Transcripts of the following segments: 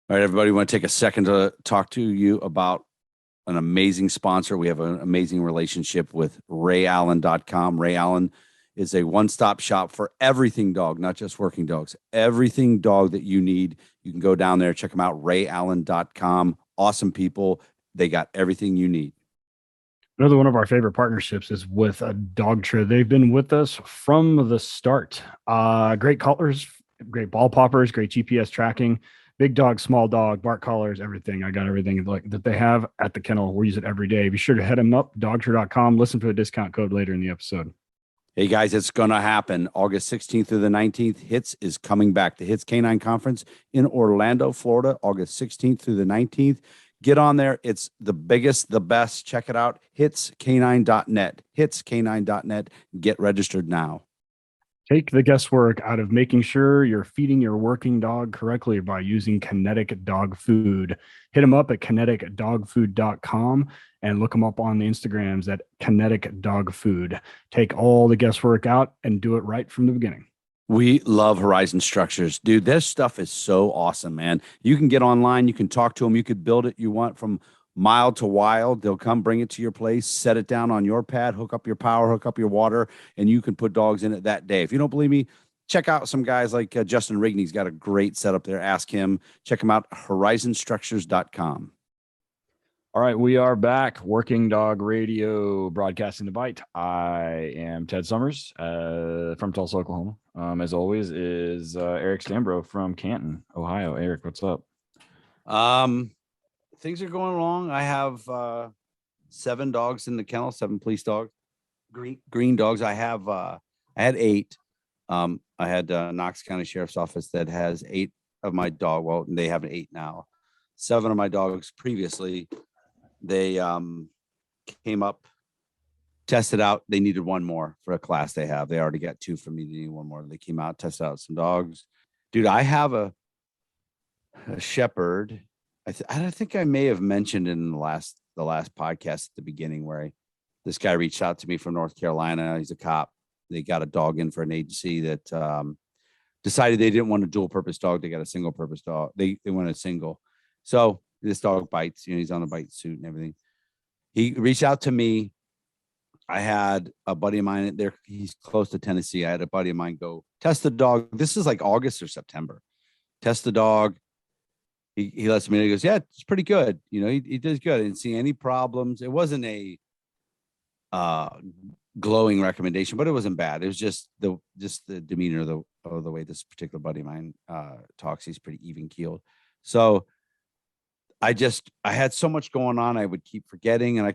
All right, everybody, want to take a second to talk to you about an amazing sponsor. We have an amazing relationship with RayAllen.com. Ray Allen is a one-stop shop for everything dog, not just working dogs. Everything dog that you need, you can go down there, check them out, RayAllen.com. Awesome people. They got everything you need. Another one of our favorite partnerships is with a dog trader. They've been with us from the start. Great collars, great ball poppers, great GPS tracking, big dog, small dog, bark collars, everything. I got everything like that they have at the kennel. We use it every day. Be sure to head them up, dogtrader.com. Listen for the discount code later in the episode. Hey guys, it's going to happen. August 16th through the 19th. HITS is coming back. The HITS Canine Conference in Orlando, Florida, August 16th through the 19th. Get on there. It's the biggest, the best. Check it out. HitsCanine.net. HitsCanine.net. Get registered now. Take the guesswork out of making sure you're feeding your working dog correctly by using Kinetic dog food. Hit them up at kineticdogfood.com and look them up on the Instagrams at Kinetic Dog Food. Take all the guesswork out and do it right from the beginning. We love Horizon Structures. Dude, this stuff is so awesome, man. You can get online. You can talk to them. You could build it you want from mild to wild. They'll come bring it to your place, set it down on your pad, hook up your power, hook up your water, and you can put dogs in it that day. If you don't believe me, check out some guys like Justin Rigney's got a great setup there. Ask him. Check him out, horizonstructures.com. All right, we are back. Working Dog Radio, broadcasting the bite. I am Ted Summers from Tulsa, Oklahoma. As always, is Eric Stambro from Canton, Ohio. Eric, what's up? Things are going along. I have 7 dogs in the kennel, 7 police dogs, green dogs. I had 8. I had Knox County Sheriff's Office that has 8 of my dog. Well, they have 8 now. 7 of my dogs previously. They came up, tested out. They needed 1 more for a class they have. They already got 2 from me. They need 1 more. They came out, tested out some dogs. Dude, I have a shepherd. I think I may have mentioned in the last podcast at the beginning where this guy reached out to me from North Carolina. He's a cop. They got a dog in for an agency that decided they didn't want a dual purpose dog. They got a single purpose dog. They wanted a single. So this dog bites, he's on a bite suit and everything. He reached out to me. I had a buddy of mine there. He's close to Tennessee. I had a buddy of mine go test the dog. This is like August or September. Test the dog. He lets me know. He goes, yeah, it's pretty good. He does good. I didn't see any problems. It wasn't a glowing recommendation, but it wasn't bad. It was just the demeanor of the way this particular buddy of mine talks. He's pretty even keeled. So I had so much going on. I would keep forgetting. And I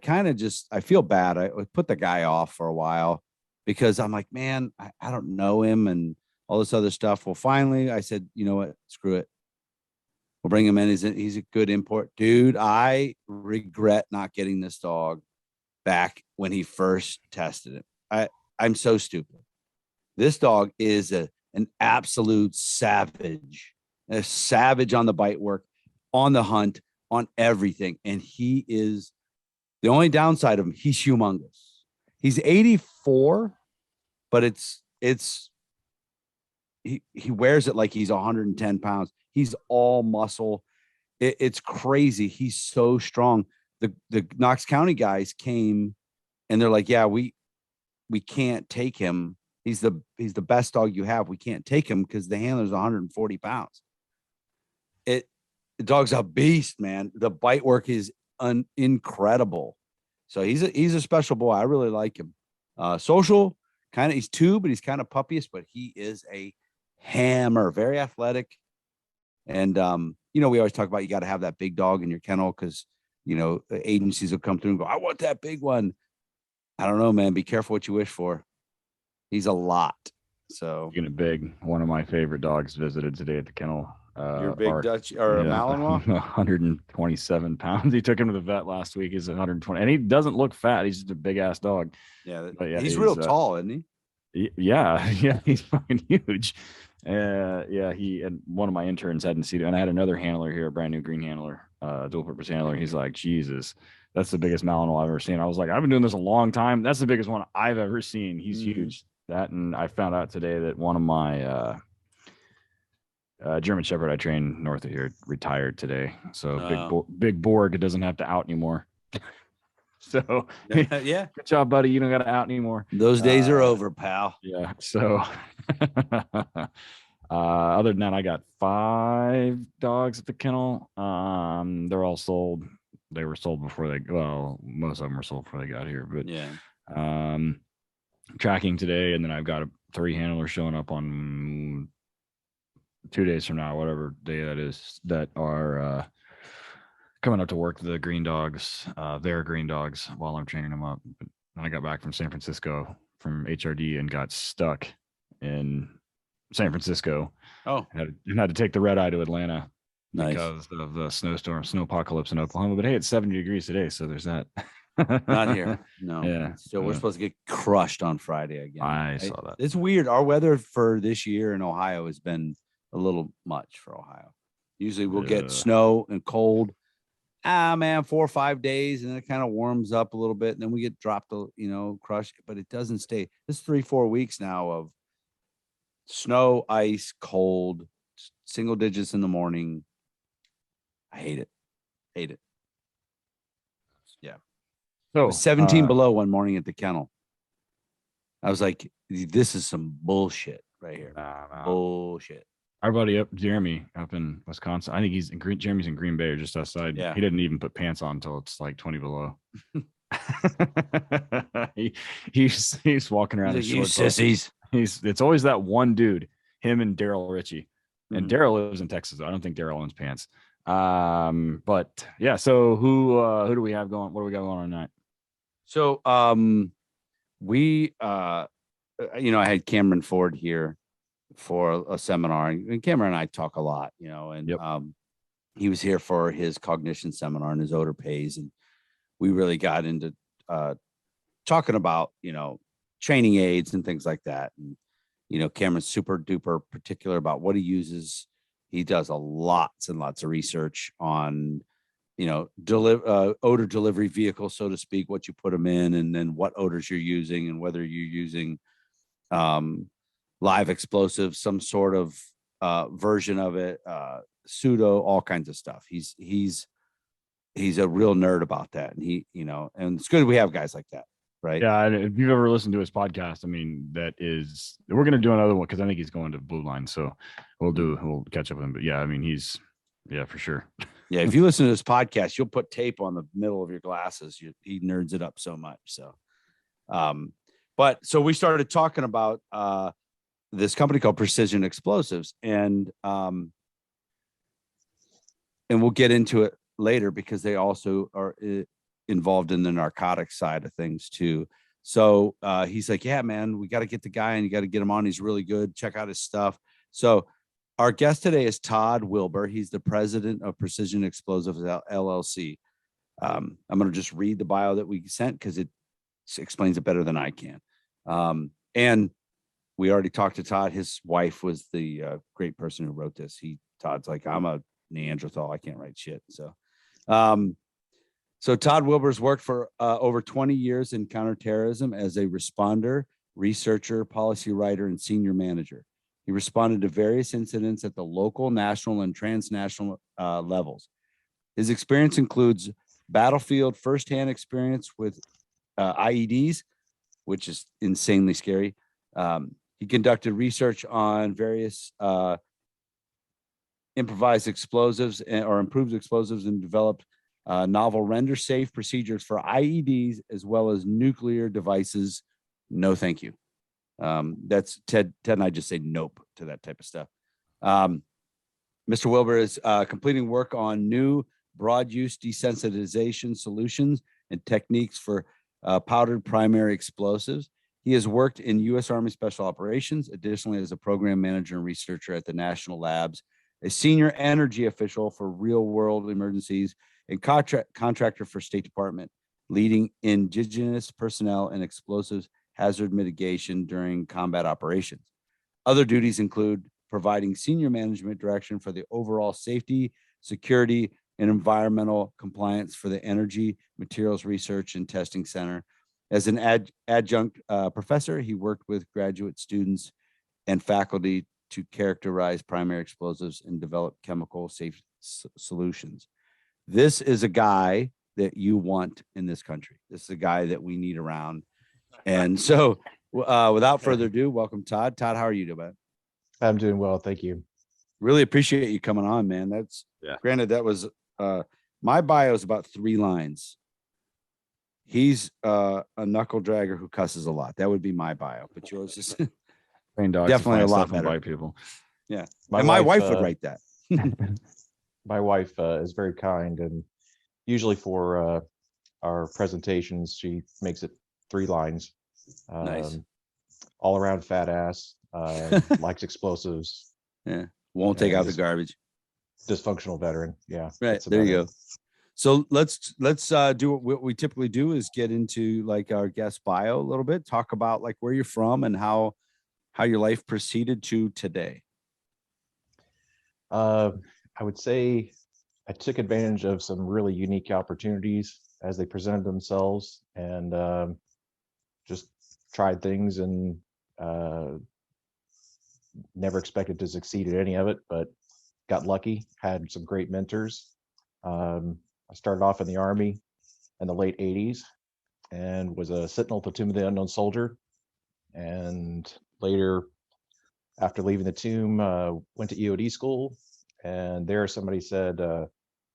feel bad. I would put the guy off for a while because I'm like, man, I don't know him and all this other stuff. Well, finally I said, you know what? Screw it. We'll bring him in. He's a good import. Dude, I regret not getting this dog back when he first tested it. I'm so stupid. This dog is an absolute savage, a savage on the bite work, on the hunt, on everything. And he is the only downside of him. He's humongous. He's 84, but he wears it like he's 110 pounds. He's all muscle. It's crazy. He's so strong. The Knox County guys came and they're like, yeah, we can't take him. He's the best dog you have. We can't take him because the handler's 140 pounds. The dog's a beast, man. The bite work is incredible. So he's a special boy. I really like him. Social, he's 2, but he's kind of puppyish, but he is a hammer, very athletic. And, we always talk about you got to have that big dog in your kennel because, agencies will come through and go, I want that big one. I don't know, man. Be careful what you wish for. He's a lot. So Speaking of big, one of my favorite dogs visited today at the kennel. Your big Dutch or a Malinois? 127 pounds. He took him to the vet last week. He's 120, and he doesn't look fat. He's just a big ass dog. Yeah, he's real tall, isn't he? Yeah, he's fucking huge. He and one of my interns hadn't seen it, and I had another handler here, a brand new green handler, dual purpose handler. He's like, Jesus, that's the biggest Malinois I've ever seen. I was like, I've been doing this a long time. That's the biggest one I've ever seen. He's huge. That, and I found out today that one of my German Shepherd I trained north of here retired today. So Oh. big Borg doesn't have to out anymore. So Yeah, good job, buddy. You don't got to out anymore. those days are over, pal. Yeah. So other than that, I got 5 dogs at the kennel. They're all sold. They were sold before most of them were sold before they got here. But Yeah. Tracking today, and then I've got 3 handlers showing up on 2 days from now, whatever day that is, that are coming up to work the green dogs, their green dogs, while I'm training them up. But I got back from San Francisco from HRD and got stuck in San Francisco. Oh, And had to take the red eye to Atlanta nice. because of the snow apocalypse in Oklahoma. But hey, it's 70 degrees today, so there's that. Not here. No. Yeah. So we're supposed to get crushed on Friday again. I saw that. It's weird. Our weather for this year in Ohio has been a little much for Ohio. Usually we'll get snow and cold. Man, 4 or 5 days, and then it kind of warms up a little bit, and then we get dropped, crushed, but it doesn't stay. This 3-4 weeks now of snow, ice, cold, single digits in the morning. I hate it. Yeah. So It was 17 below one morning at the kennel. I was like, this is some bullshit right here. Bullshit. Our buddy Jeremy up in Wisconsin, I think Jeremy's in Green Bay or just outside. Yeah. He didn't even put pants on until it's like 20 below. he's walking around. Like, you sissies. It's always that one dude, him and Daryl Ritchie. And Mhm. Daryl lives in Texas. I don't think Daryl owns pants. But yeah, so who do we have going? What do we got going on tonight? So we I had Cameron Ford here for a seminar, and Cameron and I talk a lot, and Yep. He was here for his cognition seminar and his odor pays, and we really got into talking about training aids and things like that. And Cameron's super duper particular about what he uses. He does lots and lots of research on odor delivery vehicles, so to speak, what you put them in, and then what odors you're using, and whether you're using live explosives, some sort of version of it, pseudo, all kinds of stuff. He's a real nerd about that, and and it's good we have guys like that, right? Yeah, and if you've ever listened to his podcast, I mean, we're gonna do another one because I think he's going to Blue Line, so we'll catch up with him. But yeah, I mean, for sure. Yeah, if you listen to this podcast, you'll put tape on the middle of your glasses. He nerds it up so much. So, so we started talking about this company called Precision Explosives, and we'll get into it later because they also are involved in the narcotics side of things too. So he's like, yeah, man, we got to get the guy and you got to get him on. He's really good. Check out his stuff. So our guest today is Todd Wilber. He's the president of Precision Explosives LLC. I'm going to just read the bio that we sent because it explains it better than I can. And we already talked to Todd. His wife was the great person who wrote this. Todd's like, I'm a Neanderthal. I can't write shit. So Todd Wilbur's worked for over 20 years in counterterrorism as a responder, researcher, policy writer, and senior manager. He responded to various incidents at the local, national, and transnational levels. His experience includes battlefield firsthand experience with IEDs, which is insanely scary. He conducted research on various improvised explosives or improved explosives and developed novel render safe procedures for IEDs as well as nuclear devices. No, thank you. That's Ted and I just say nope to that type of stuff. Mr. Wilbur is completing work on new broad use desensitization solutions and techniques for powdered primary explosives. He has worked in U.S. Army Special Operations, additionally as a program manager and researcher at the national labs, a senior energy official for real world emergencies, and contractor for State Department, leading indigenous personnel and explosives hazard mitigation during combat operations. Other duties include providing senior management direction for the overall safety, security, and environmental compliance for the Energy Materials Research and Testing Center. As an adjunct professor, he worked with graduate students and faculty to characterize primary explosives and develop chemical safe solutions. This is a guy that you want in this country. This is a guy that we need around. And so without further ado, welcome, Todd. Todd, how are you doing? I'm doing well. Thank you. Really appreciate you coming on, man. That's granted, that was my bio is about 3 lines. He's a knuckle dragger who cusses a lot. That would be my bio, but yours is Train dogs definitely to a find lot stuff and better. bite people. Yeah. My wife would write that. My wife is very kind, and usually for our presentations, she makes it 3 lines. Nice. All around fat ass, likes explosives, Yeah. Won't take and out the garbage. dysfunctional veteran. Yeah. Right. that's There about you it. go. So let's do what we typically do is get into like our guest bio a little bit, talk about like where you're from and how your life proceeded to today. I would say I took advantage of some really unique opportunities as they presented themselves, and just tried things, and never expected to succeed at any of it, but got lucky, had some great mentors. I started off in the Army in the late 80s and was a Sentinel Platoon of the Unknown Soldier. And later, after leaving the tomb, went to EOD school. And there somebody said,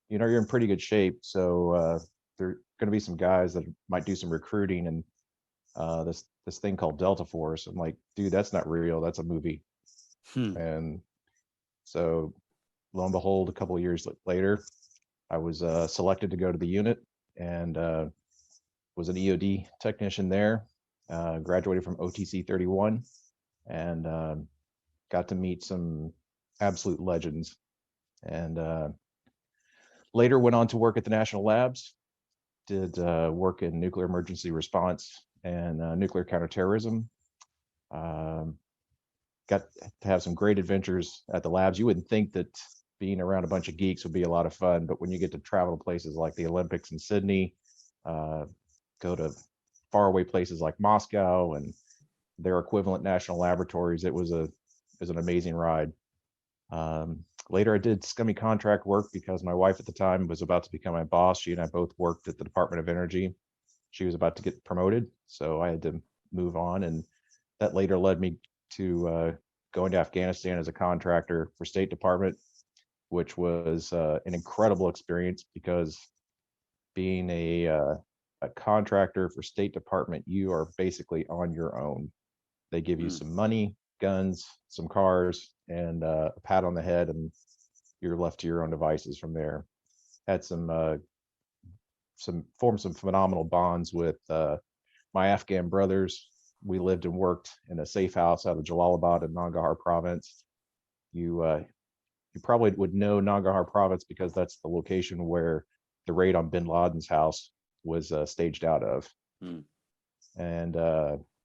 you're in pretty good shape. So there are going to be some guys that might do some recruiting, and this thing called Delta Force. I'm like, dude, that's not real. That's a movie. And so lo and behold, a couple of years later, I was selected to go to the unit, and was an EOD technician there. Graduated from OTC 31, and got to meet some absolute legends. And later went on to work at the national labs, did work in nuclear emergency response and nuclear counterterrorism. Got to have some great adventures at the labs. You wouldn't think that being around a bunch of geeks would be a lot of fun, but when you get to travel to places like the Olympics in Sydney, go to faraway places like Moscow and their equivalent national laboratories, it was an amazing ride. Later, I did scummy contract work because my wife at the time was about to become my boss. She and I both worked at the Department of Energy. She was about to get promoted, so I had to move on, and that later led me to going to Afghanistan as a contractor for State Department, which was an incredible experience because being a contractor for State Department, you are basically on your own. They give you some money, guns, some cars, and a pat on the head, and you're left to your own devices from there. Had formed some phenomenal bonds with my Afghan brothers. We lived and worked in a safe house out of Jalalabad in Nangarhar province. You probably would know Nangarhar province because that's the location where the raid on bin Laden's house was staged out of. And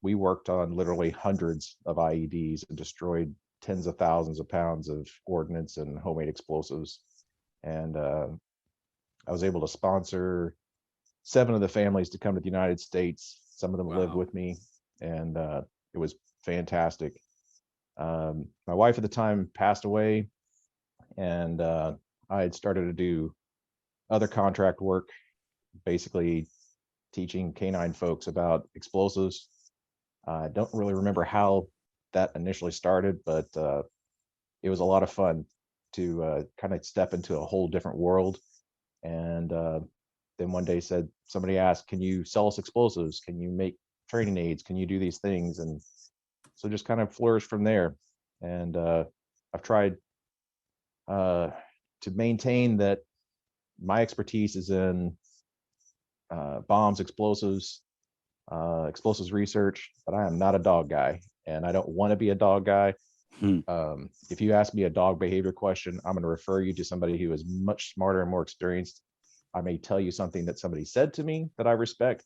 we worked on literally hundreds of IEDs and destroyed tens of thousands of pounds of ordnance and homemade explosives. And I was able to sponsor 7 of the families to come to the United States. Some of them lived with me, and it was fantastic. My wife at the time passed away, and I had started to do other contract work, basically teaching Canine folks about explosives. I don't really remember how that initially started, but it was a lot of fun to kind of step into a whole different world. And then one day somebody asked, can you sell us explosives? Can you make training aids? Can you do these things? And so just kind of flourished from there. And I've tried to maintain that my expertise is in bombs, explosives research, but I am not a dog guy, and I don't want to be a dog guy. If you ask me a dog behavior question, I'm going to refer you to somebody who is much smarter and more experienced. I may tell you something that somebody said to me that I respect,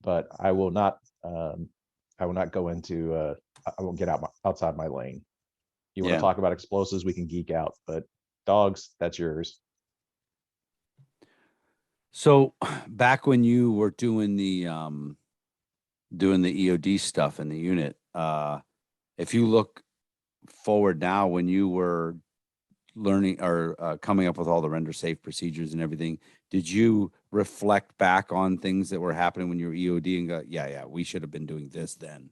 but I will not go into I won't get outside my lane. You want to talk about explosives, we can geek out, but dogs, that's yours. So back when you were doing the EOD stuff in the unit, if you look forward now, when you were learning or coming up with all the render safe procedures and everything, did you reflect back on things that were happening when you were EOD and go, yeah, we should have been doing this then?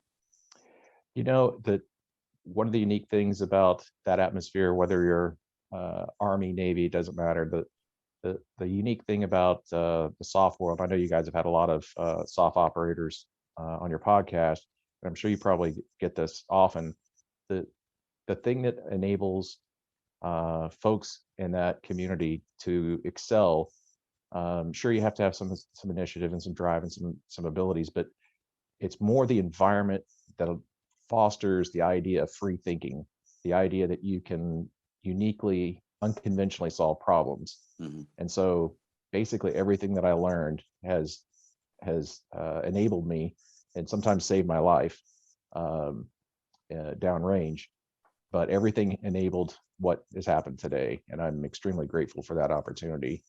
You know, that one of the unique things about that atmosphere, whether you're Army, Navy, doesn't matter. The unique thing about the soft world, I know you guys have had a lot of soft operators on your podcast, and I'm sure you probably get this often. The thing that enables folks in that community to excel, sure, you have to have some initiative and some drive and some abilities, but it's more the environment that fosters the idea of free thinking, the idea that you can uniquely, unconventionally solve problems. And so basically everything that I learned has enabled me and sometimes saved my life downrange, but everything enabled what has happened today. And I'm extremely grateful for that opportunity.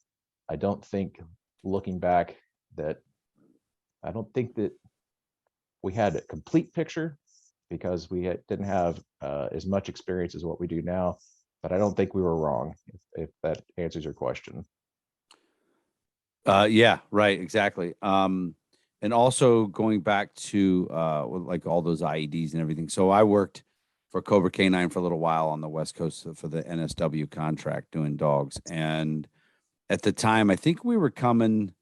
I don't think, looking back, that we had a complete picture, because we didn't have as much experience as what we do now, but I don't think we were wrong, if that answers your question. Yeah, right, exactly. And also going back to like all those IEDs and everything. So I worked for Cobra Canine for a little while on the West Coast for the NSW contract doing dogs. And at the time, I think we were coming,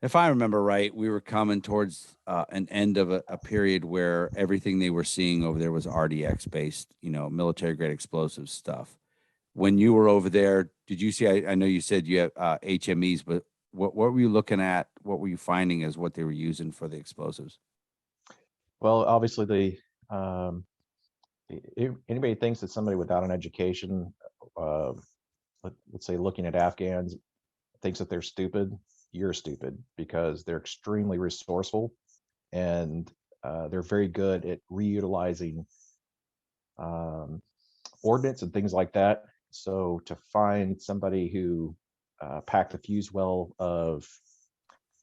if I remember right, we were coming towards an end of a period where everything they were seeing over there was RDX based, military grade explosive stuff. When you were over there, did you see, I know you said you have HMEs, but what were you looking at? What were you finding as what they were using for the explosives? Well, obviously, anybody thinks that somebody without an education, let's say looking at Afghans, thinks that they're stupid, you're stupid, because they're extremely resourceful, and they're very good at reutilizing ordnance and things like that. So to find somebody who packed a fuse well of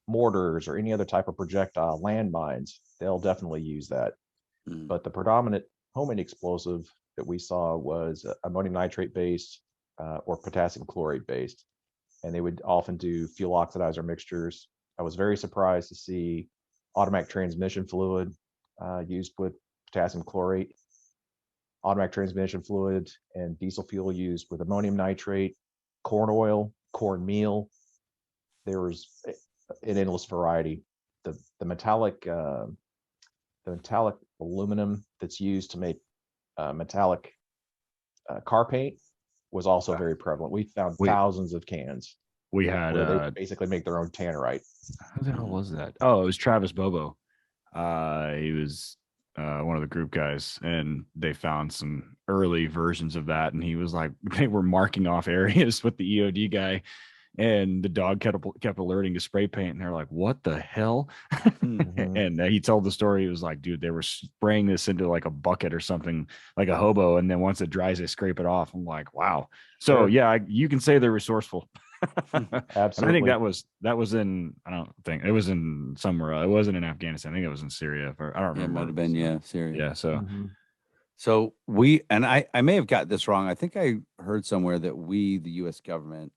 mortars or any other type of projectile, landmines, they'll definitely use that. But the predominant homing explosive that we saw was ammonium nitrate based or potassium chloride based. And they would often do fuel oxidizer mixtures. I was very surprised to see automatic transmission fluid used with potassium chlorate, automatic transmission fluid and diesel fuel used with ammonium nitrate, corn oil, corn meal. There was an endless variety. The metallic aluminum that's used to make metallic car paint was also very prevalent. We found thousands of cans. We had where they basically make their own tannerite. Who the hell was that? Oh, it was Travis Bobo. He was one of the group guys, and they found some early versions of that, and he was like, they were marking off areas with the EOD guy, and the dog kept alerting to spray paint, and they're like, what the hell? And he told the story. He was like, dude, they were spraying this into like a bucket or something, like a hobo, and then once it dries, they scrape it off. I'm like, wow. So yeah, you can say they're resourceful. Absolutely. And I think that was in, I don't think it was in somewhere. It wasn't in Afghanistan. I think it was in Syria. I don't remember. It might have been, Syria. Yeah. So So I may have got this wrong. I think I heard somewhere that the U.S. government,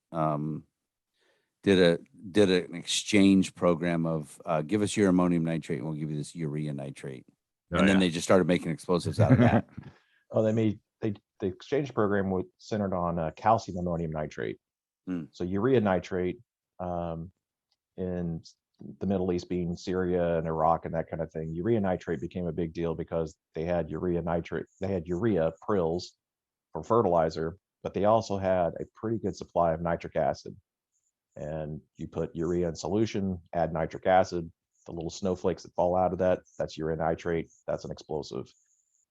did an exchange program of give us your ammonium nitrate and we'll give you this urea nitrate, and then they just started making explosives out of that. The exchange program was centered on calcium ammonium nitrate. So urea nitrate in the Middle East, being Syria and Iraq and that kind of thing, urea nitrate became a big deal because they had urea nitrate. They had urea prills for fertilizer, but they also had a pretty good supply of nitric acid. And you put urea in solution, add nitric acid, the little snowflakes that fall out of that's urea nitrate. That's an explosive.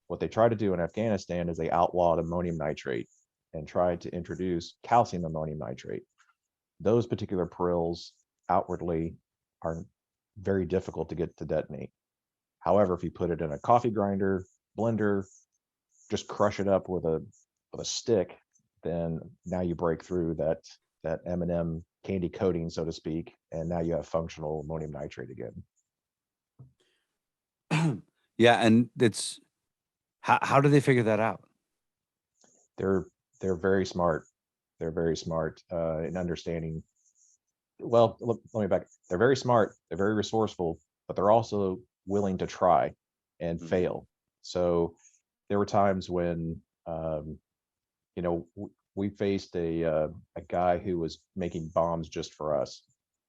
What they tried to do in Afghanistan is they outlawed ammonium nitrate and tried to introduce calcium ammonium nitrate. Those particular prills outwardly are very difficult to get to detonate. However, if you put it in a coffee grinder, blender, just crush it up with a stick, then now you break through that M&M candy coating, so to speak, and now you have functional ammonium nitrate again. Yeah, and it's How do they figure that out? They're very smart. They're very smart in understanding. Well, let me back. They're very smart. They're very resourceful, but they're also willing to try and Mhm. fail. So there were times when, we faced a guy who was making bombs just for us,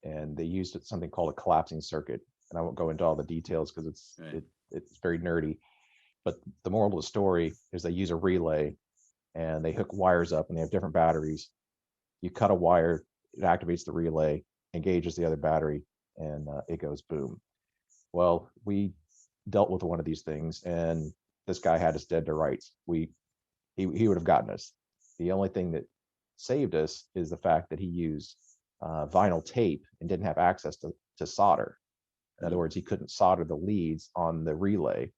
and they used something called a collapsing circuit. And I won't go into all the details because Right. it's very nerdy. But the moral of the story is they use a relay and they hook wires up and they have different batteries. You cut a wire, it activates the relay, engages the other battery, and it goes boom. Well, we dealt with one of these things, and this guy had us dead to rights. He would have gotten us. The only thing that saved us is the fact that he used vinyl tape and didn't have access to solder. In other words, he couldn't solder the leads on the relay.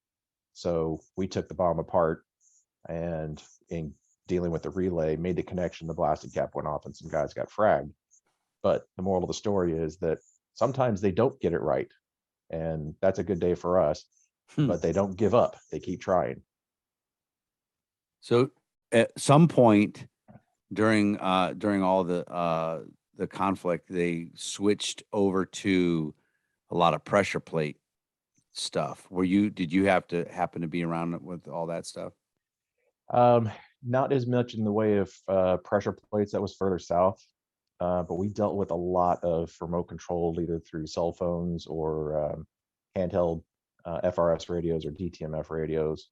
So we took the bomb apart, and in dealing with the relay, made the connection, the blasted cap went off, and some guys got fragged. But the moral of the story is that sometimes they don't get it right. And that's a good day for us, Hmm. but they don't give up. They keep trying. So at some point during all the conflict, they switched over to a lot of pressure plate stuff. Did you have to happen to be around with all that stuff? Um, Not as much in the way of pressure plates. That was further south. But we dealt with a lot of remote control, either through cell phones or handheld FRS radios or DTMF radios.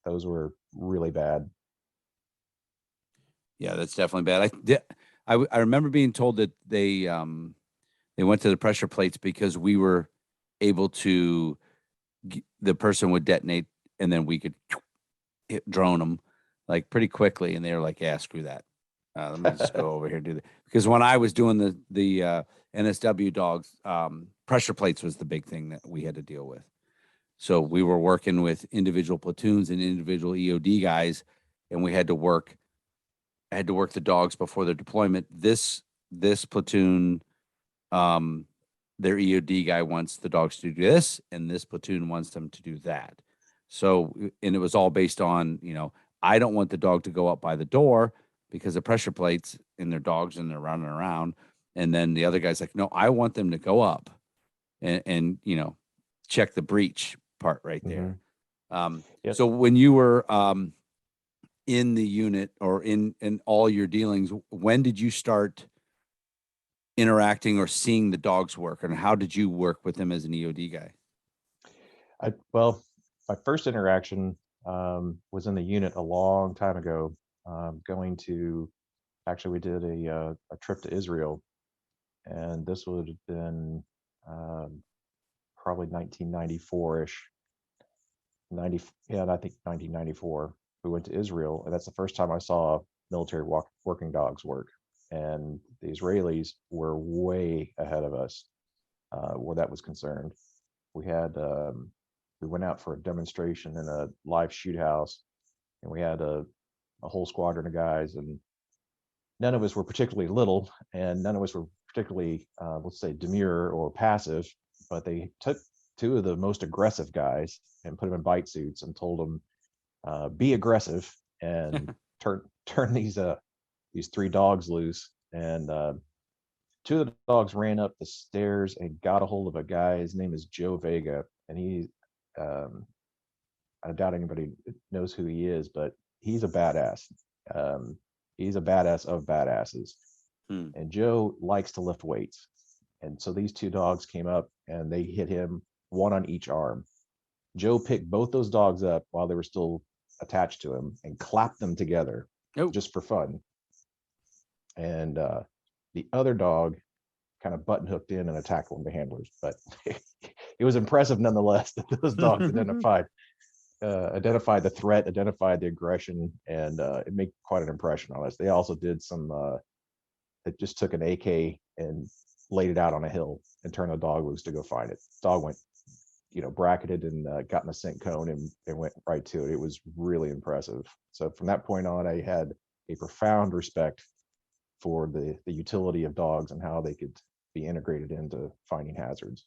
Those were really bad. Yeah, that's definitely bad. I remember being told that they went to the pressure plates because we were able to the person would detonate and then we could drone them like pretty quickly, and they were like, "Yeah, screw that. Let me just go over here and do that." Because when I was doing the NSW dogs, pressure plates was the big thing that we had to deal with. So we were working with individual platoons and individual EOD guys, and we had to work. I had to work the dogs before their deployment. This platoon, um, their EOD guy wants the dogs to do this, and this platoon wants them to do that. So, and it was all based on, I don't want the dog to go up by the door because of pressure plates in their dogs and they're running around. And then the other guy's like, no, I want them to go up and check the breach part right there. Yep. So when you were in the unit or in all your dealings, when did you start interacting or seeing the dogs work, and how did you work with them as an EOD guy? Well, my first interaction was in the unit a long time ago. Going to Actually, we did a trip to Israel, and this would have been probably 1994-ish. 90, yeah, I think 1994. We went to Israel, and that's the first time I saw military working dogs work. And the Israelis were way ahead of us where that was concerned. We had we went out for a demonstration in a live shoot house, and we had a whole squadron of guys, and none of us were particularly little, and none of us were particularly, let's say, demure or passive. But they took two of the most aggressive guys and put them in bite suits and told them, "Be aggressive and turn these three dogs loose." And two of the dogs ran up the stairs and got a hold of a guy. His name is Joe Vega, and um, I doubt anybody knows who he is, but he's a badass. Um, he's a badass of badasses. Hmm. And Joe likes to lift weights. And so these two dogs came up and they hit him, one on each arm. Joe picked both those dogs up while they were still attached to him and clapped them together Oh, just for fun. And the other dog kind of button hooked in and attacked one of the handlers. But it was impressive nonetheless that those dogs identified the threat, identified the aggression, and it made quite an impression on us. They also did some. It just took an AK and laid it out on a hill and turned the dog loose to go find it. Dog went, bracketed and got in a scent cone and went right to it. It was really impressive. So from that point on, I had a profound respect for the utility of dogs and how they could be integrated into finding hazards.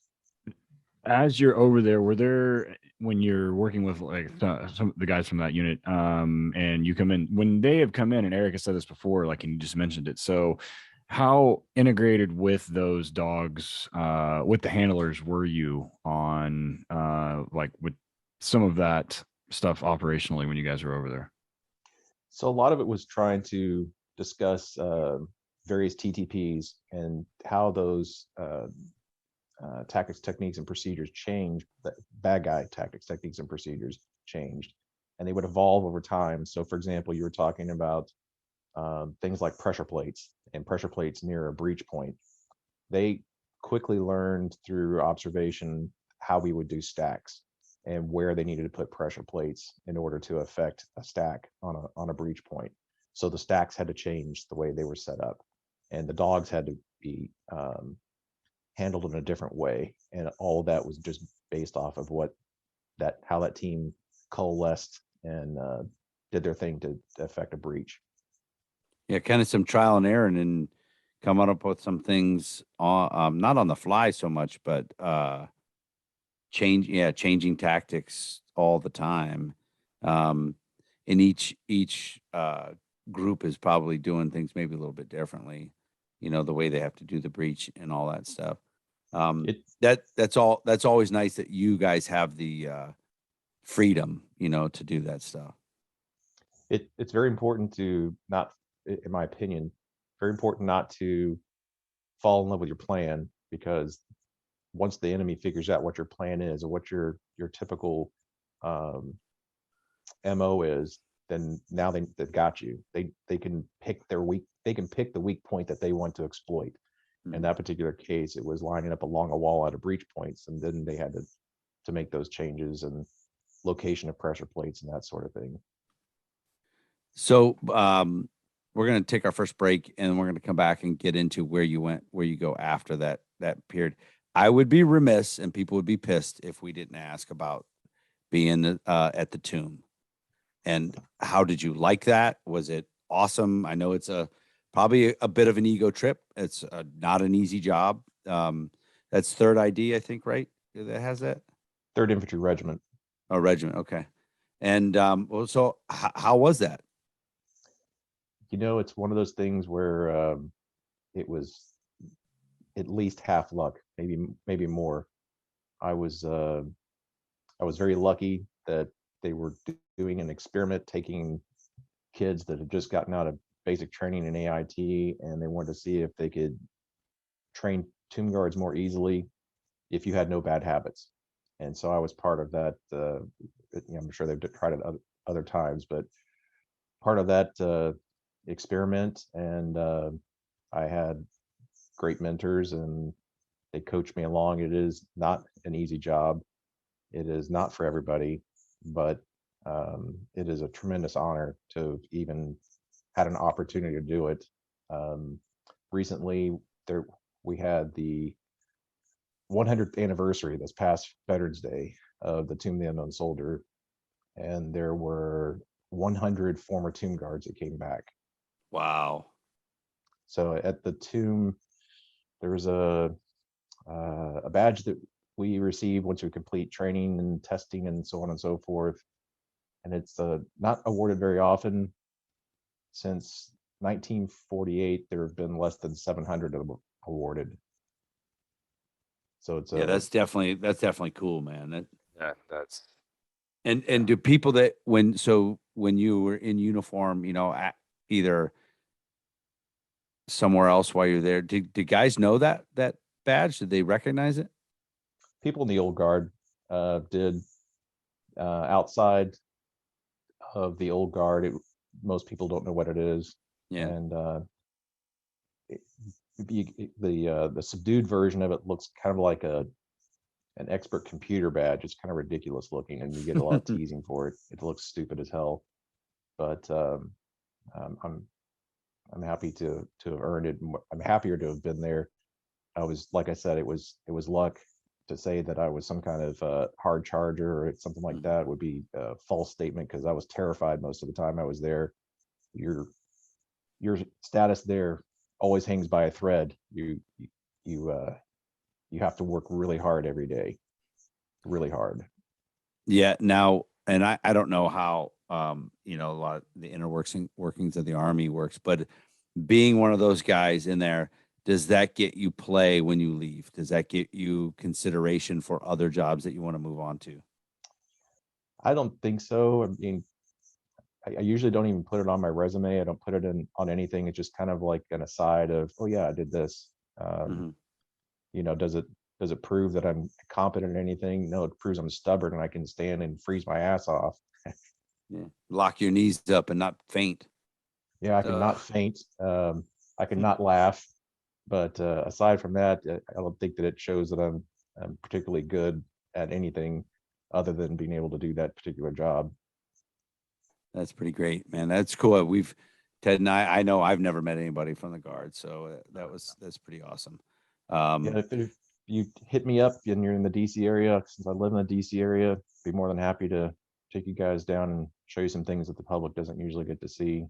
As you're over there, were there, when you're working with like some of the guys from that unit, and you come in, when they have come in, and Eric has said this before, like, and you just mentioned it. So how integrated with those dogs, with the handlers were you on, like with some of that stuff operationally when you guys were over there? So a lot of it was trying to discuss various TTPs and how those tactics, techniques, and procedures changed. The bad guy tactics, techniques, and procedures changed, and they would evolve over time. So, for example, you were talking about things like pressure plates and pressure plates near a breach point. They quickly learned through observation how we would do stacks and where they needed to put pressure plates in order to affect a stack on a breach point. So the stacks had to change the way they were set up, and the dogs had to be handled in a different way. And all of that was just based off of how that team coalesced and did their thing to affect a breach. Yeah, kind of some trial and error, and then coming up with some things on, not on the fly so much, but changing tactics all the time. And each group is probably doing things maybe a little bit differently, the way they have to do the breach and all that stuff. That's always nice that you guys have the freedom, to do that stuff. It's very important to not, in my opinion, very important not to fall in love with your plan, because once the enemy figures out what your plan is or what your typical MO is, then now they've got you. They can pick the weak point that they want to exploit. In that particular case, it was lining up along a wall at a breach points, and then they had to make those changes and location of pressure plates and that sort of thing. So we're going to take our first break, and we're going to come back and get into where you go after that period. I would be remiss, and people would be pissed if we didn't ask about being at the tomb. And how did you like that? Was it awesome? I know it's probably a bit of an ego trip. It's not an easy job. That's 3rd ID, I think, right? That has that? 3rd Infantry Regiment. Oh, regiment. Okay. And so how was that? It's one of those things where it was at least half luck, maybe more. I was very lucky that they were doing an experiment, taking kids that had just gotten out of basic training in AIT, and they wanted to see if they could train tomb guards more easily if you had no bad habits. And so I was part of that. I'm sure they've tried it other times, but part of that experiment. And I had great mentors, and they coached me along. It is not an easy job. It is not for everybody, but it is a tremendous honor to even had an opportunity to do it. Recently, we had the 100th anniversary this past Veterans Day of the Tomb of the Unknown Soldier, and there were 100 former tomb guards that came back. Wow. So at the tomb, there was a badge that we receive once we complete training and testing and so on and so forth. And it's not awarded very often. Since 1948, there have been less than 700 of them awarded. So it's that's definitely cool, man. That's And do people that when you were in uniform, either somewhere else while you're there, did guys know that badge? Did they recognize it? People in the old guard did. Outside of the old guard, most people don't know what it is. Yeah. And the subdued version of it looks kind of like an expert computer badge. It's kind of ridiculous looking, and you get a lot of teasing for it. It looks stupid as hell, but I'm happy to have earned it. I'm happier to have been there. Like I said, it was luck. To say that I was some kind of hard charger or something like that would be a false statement, because I was terrified most of the time I was there. Your status there always hangs by a thread. You have to work really hard every day. really hard. Yeah. Now, and I don't know how, you know, a lot of the inner workings of the Army works, but being one of those guys in there, does that get you play when you leave? Does that get you consideration for other jobs that you want to move on to? I don't think so. I mean, I usually don't even put it on my resume. I don't put it in on anything. It's just kind of like an aside of, oh yeah, I did this. Mhm. You know, does it prove that I'm competent in anything? No, it proves I'm stubborn and I can stand and freeze my ass off. Yeah. Lock your knees up and not faint. Yeah, I can not faint. I can not laugh. But aside from that, I don't think that it shows that I'm particularly good at anything other than being able to do that particular job. That's pretty great, man. That's cool. Ted and I know I've never met anybody from the Guard, so that's pretty awesome. Yeah, if you hit me up and you're in the DC area, since I live in the DC area, be more than happy to take you guys down and show you some things that the public doesn't usually get to see.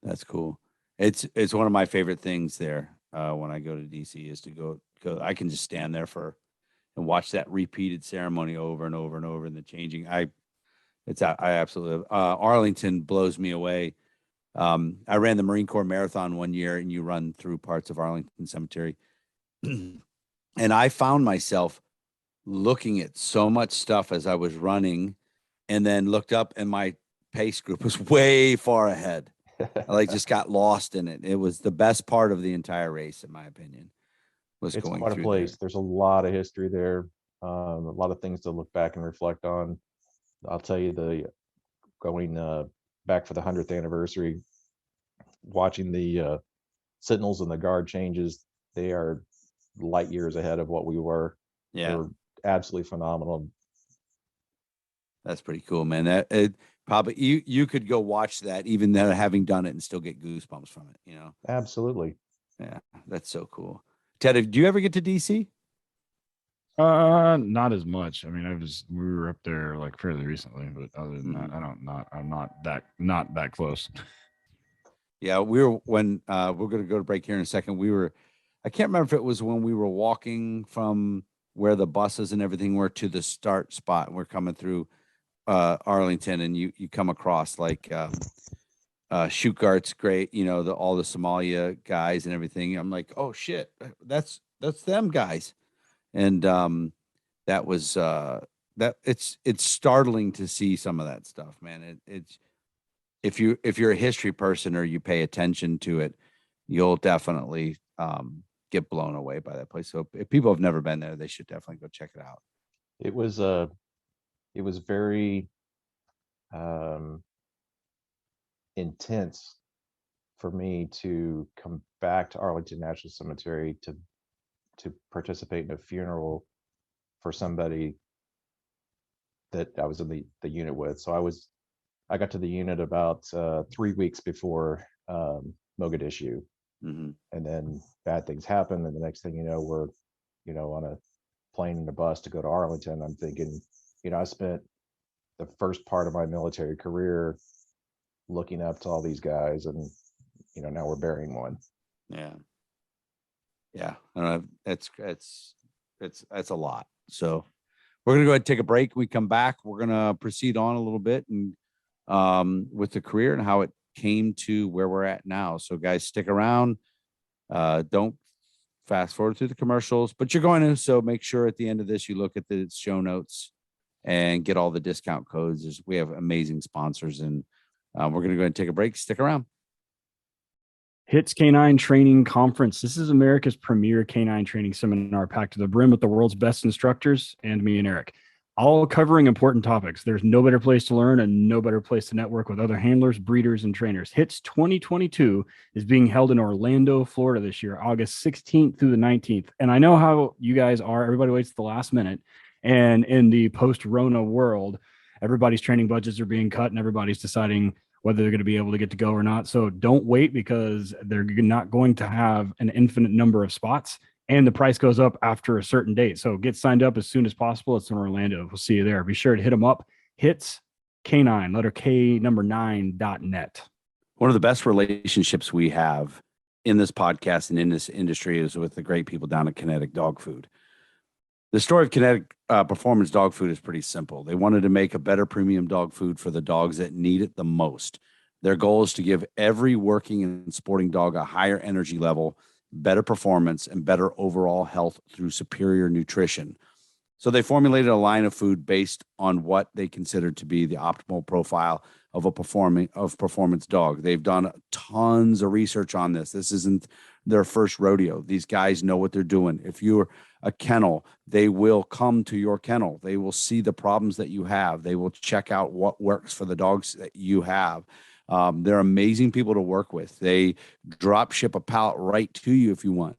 That's cool. It's one of my favorite things there when I go to DC is to go. I can just stand there and watch that repeated ceremony over and over and over and the changing. I absolutely Arlington blows me away. I ran the Marine Corps Marathon one year, and you run through parts of Arlington Cemetery, and I found myself looking at so much stuff as I was running, and then looked up, and my pace group was way far ahead. I like just got lost in it. It was the best part of the entire race, in my opinion, was It's going quite a through place. there. There's a lot of history there, a lot of things to look back and reflect on. I'll tell you, the going back for the 100th anniversary, watching the Sentinels and the Guard changes, they are light years ahead of what we were. They Yeah, were absolutely phenomenal. that's pretty cool, man. That it probably you could go watch that even though having done it and still get goosebumps from it. You know, Absolutely. yeah, that's so cool. Ted, do you ever get to DC? Not as much. I mean, we were up there like fairly recently, but other than that, I'm not that close. Yeah, we were when we're going to go to break here in a second. I can't remember if it was when we were walking from where the buses and everything were to the start spot. And we're coming through Arlington, and you come across like Schugart's great, you know, all the Somalia guys and everything. I'm like, oh shit, that's them guys, and that was that it's startling to see some of that stuff, man. It's if you're a history person or you pay attention to it, you'll definitely get blown away by that place. So if people have never been there, they should definitely go check it out. It was it was very um, intense for me to come back to Arlington National Cemetery to participate in a funeral for somebody that I was in the unit with. So I got to the unit about 3 weeks before Mogadishu, Mm-hmm. and then bad things happen, and the next thing you know, we're on a plane and a bus to go to Arlington. I'm thinking, I spent the first part of my military career looking up to all these guys, and now we're burying one. Yeah. Yeah. That's a lot. So we're going to go ahead and take a break. We come back. We're going to proceed on a little bit and with the career and how it came to where we're at now. So guys, stick around. Don't fast forward through the commercials, but you're going to, so make sure at the end of this, you look at the show notes and get all the discount codes. We have amazing sponsors, and we're going to go ahead and take a break. Stick around. HITS Canine Training Conference. This is America's premier canine training seminar, packed to the brim with the world's best instructors and me and Eric, all covering important topics. There's no better place to learn and no better place to network with other handlers, breeders, and trainers. HITS 2022 is being held in Orlando, Florida this year, August 16th through the 19th. And I know how you guys are. Everybody waits at the last minute. And in the post-Rona world, everybody's training budgets are being cut and everybody's deciding whether they're going to be able to get to go or not. So don't wait, because they're not going to have an infinite number of spots, and the price goes up after a certain date. So get signed up as soon as possible. It's in Orlando. We'll see you there. Be sure to hit them up. HITS Canine, letter K, number 9.net. One of the best relationships we have in this podcast and in this industry is with the great people down at Kinetic Dog Food. The story of Kinetic Performance Dog Food is pretty simple. They wanted to make a better premium dog food for the dogs that need it the most. Their goal is to give every working and sporting dog a higher energy level, better performance, and better overall health through superior nutrition. So they formulated a line of food based on what they considered to be the optimal profile of a performance dog. They've done tons of research on this. This isn't their first rodeo. These guys know what they're doing. If you're a kennel, they will come to your kennel. They will see the problems that you have. They will check out what works for the dogs that you have. They're amazing people to work with. They drop ship a pallet right to you if you want.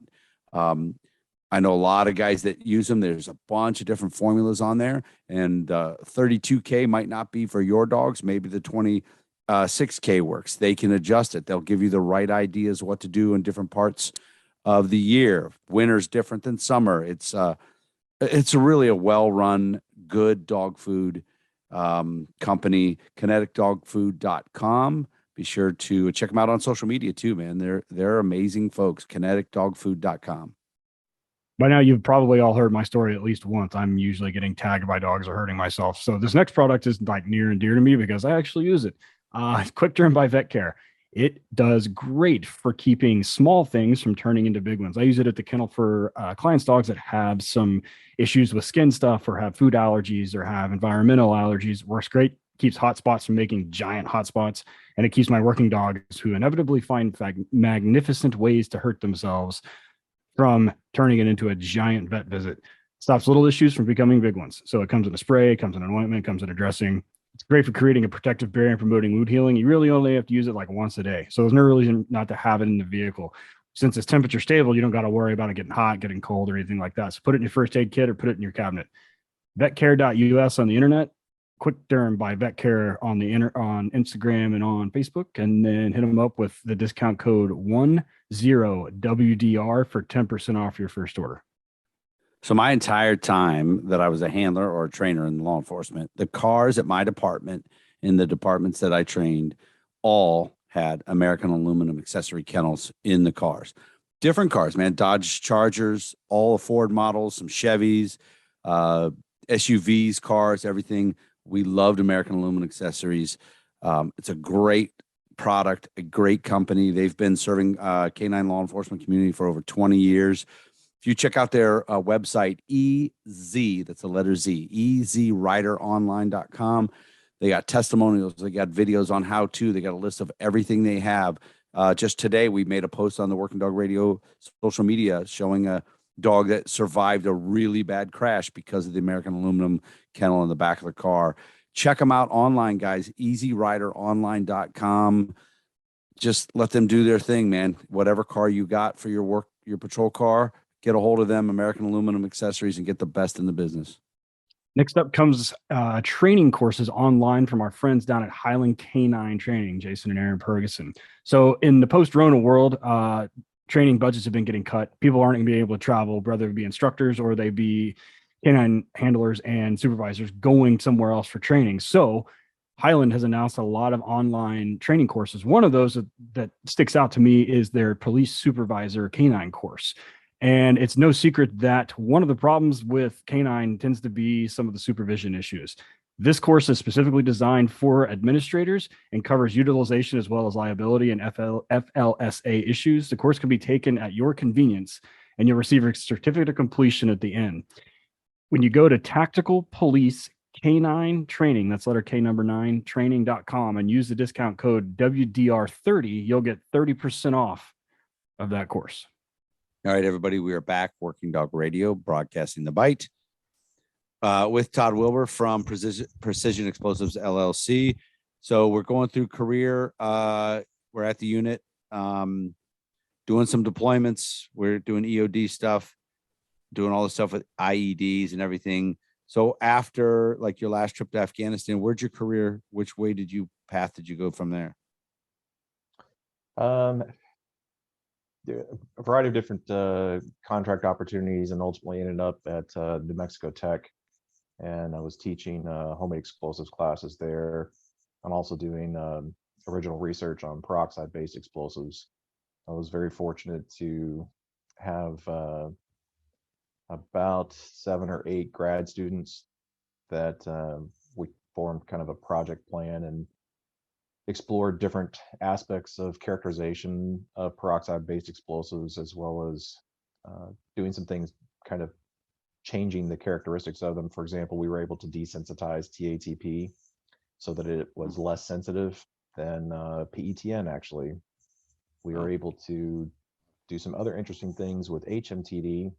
I know a lot of guys that use them. There's a bunch of different formulas on there, and 32K might not be for your dogs. Maybe the 26K works. They can adjust it. They'll give you the right ideas what to do in different parts of the year. Winter's different than summer. It's really a well-run, good dog food company. KineticDogFood.com. Be sure to check them out on social media too, man. They're amazing folks. KineticDogFood.com. By now, you've probably all heard my story at least once. I'm usually getting tagged by dogs or hurting myself. So this next product is like near and dear to me because I actually use it. Quick Turn by Vet Care. It does great for keeping small things from turning into big ones. I use it at the kennel for clients' dogs that have some issues with skin stuff or have food allergies or have environmental allergies. Works great. Keeps hot spots from making giant hot spots. And it keeps my working dogs who inevitably find magnificent ways to hurt themselves from turning it into a giant vet visit. Stops little issues from becoming big ones. So it comes in a spray, it comes in an ointment, comes in a dressing. It's great for creating a protective barrier and promoting wound healing. You really only have to use it like once a day. So there's no reason not to have it in the vehicle. Since it's temperature stable, you don't got to worry about it getting hot, getting cold, or anything like that. So put it in your first aid kit or put it in your cabinet. Vetcare.us on the internet. Quick Derm by Vet Care on Instagram and on Facebook, and then hit them up with the discount code 10WDR for 10% off your first order. So my entire time that I was a handler or a trainer in law enforcement, the cars at my department, in the departments that I trained, all had American aluminum accessory kennels in the cars. Different cars, man. Dodge Chargers, all Ford models, some Chevys, SUVs, cars, everything. We loved American aluminum accessories. It's a great product, a great company. They've been serving canine law enforcement community for over 20 years. If you check out their website, EZ, that's the letter Z, EZRiderOnline.com. They got testimonials. They got videos on how to. They got a list of everything they have. Just today, we made a post on the Working Dog Radio social media showing a dog that survived a really bad crash because of the American aluminum kennel in the back of the car. Check them out online, guys. EZRiderOnline.com. Just let them do their thing, man. Whatever car you got for your work, your patrol car, get a hold of them, American aluminum accessories, and get the best in the business. Next up comes training courses online from our friends down at Highland Canine Training, Jason and Aaron Ferguson. So in the post-Rona world, training budgets have been getting cut. People aren't going to be able to travel, whether it be instructors or they be canine handlers and supervisors going somewhere else for training. So Highland has announced a lot of online training courses. One of those that sticks out to me is their police supervisor canine course. And it's no secret that one of the problems with canine tends to be some of the supervision issues. This course is specifically designed for administrators and covers utilization as well as liability and FLSA issues. The course can be taken at your convenience, and you'll receive a certificate of completion at the end. When you go to Tactical Police Canine Training, that's letter K number 9, training.com, and use the discount code WDR30, you'll get 30% off of that course. All right, everybody, we are back. Working Dog Radio, broadcasting the bite with Todd Wilber from Precision Explosives LLC. So we're going through career. We're at the unit, doing some deployments. We're doing EOD stuff, doing all the stuff with IEDs and everything. So after like your last trip to Afghanistan, where'd your career? Which way path did you go from there? A variety of different contract opportunities, and ultimately ended up at New Mexico Tech, and I was teaching homemade explosives classes there. I'm also doing original research on peroxide-based explosives. I was very fortunate to have about 7 or 8 grad students that we formed kind of a project plan and explored different aspects of characterization of peroxide-based explosives, as well as doing some things kind of changing the characteristics of them. For example, we were able to desensitize TATP so that it was less sensitive than PETN actually. We were able to do some other interesting things with HMTD.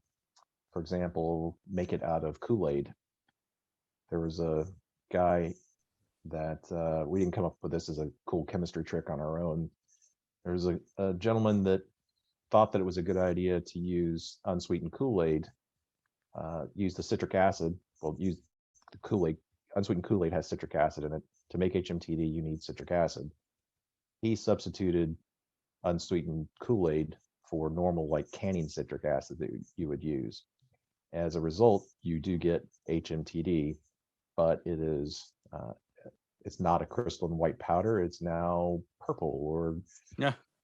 For example, make it out of Kool-Aid. There was a guy that we didn't come up with this as a cool chemistry trick on our own. There was a gentleman that thought that it was a good idea to use unsweetened Kool-Aid, use the citric acid. Well, use the Kool-Aid. Unsweetened Kool-Aid has citric acid in it. To make HMTD, you need citric acid. He substituted unsweetened Kool-Aid for normal, like canning citric acid that you would use. As a result, you do get HMTD, but it is it's not a crystalline white powder. It's now purple or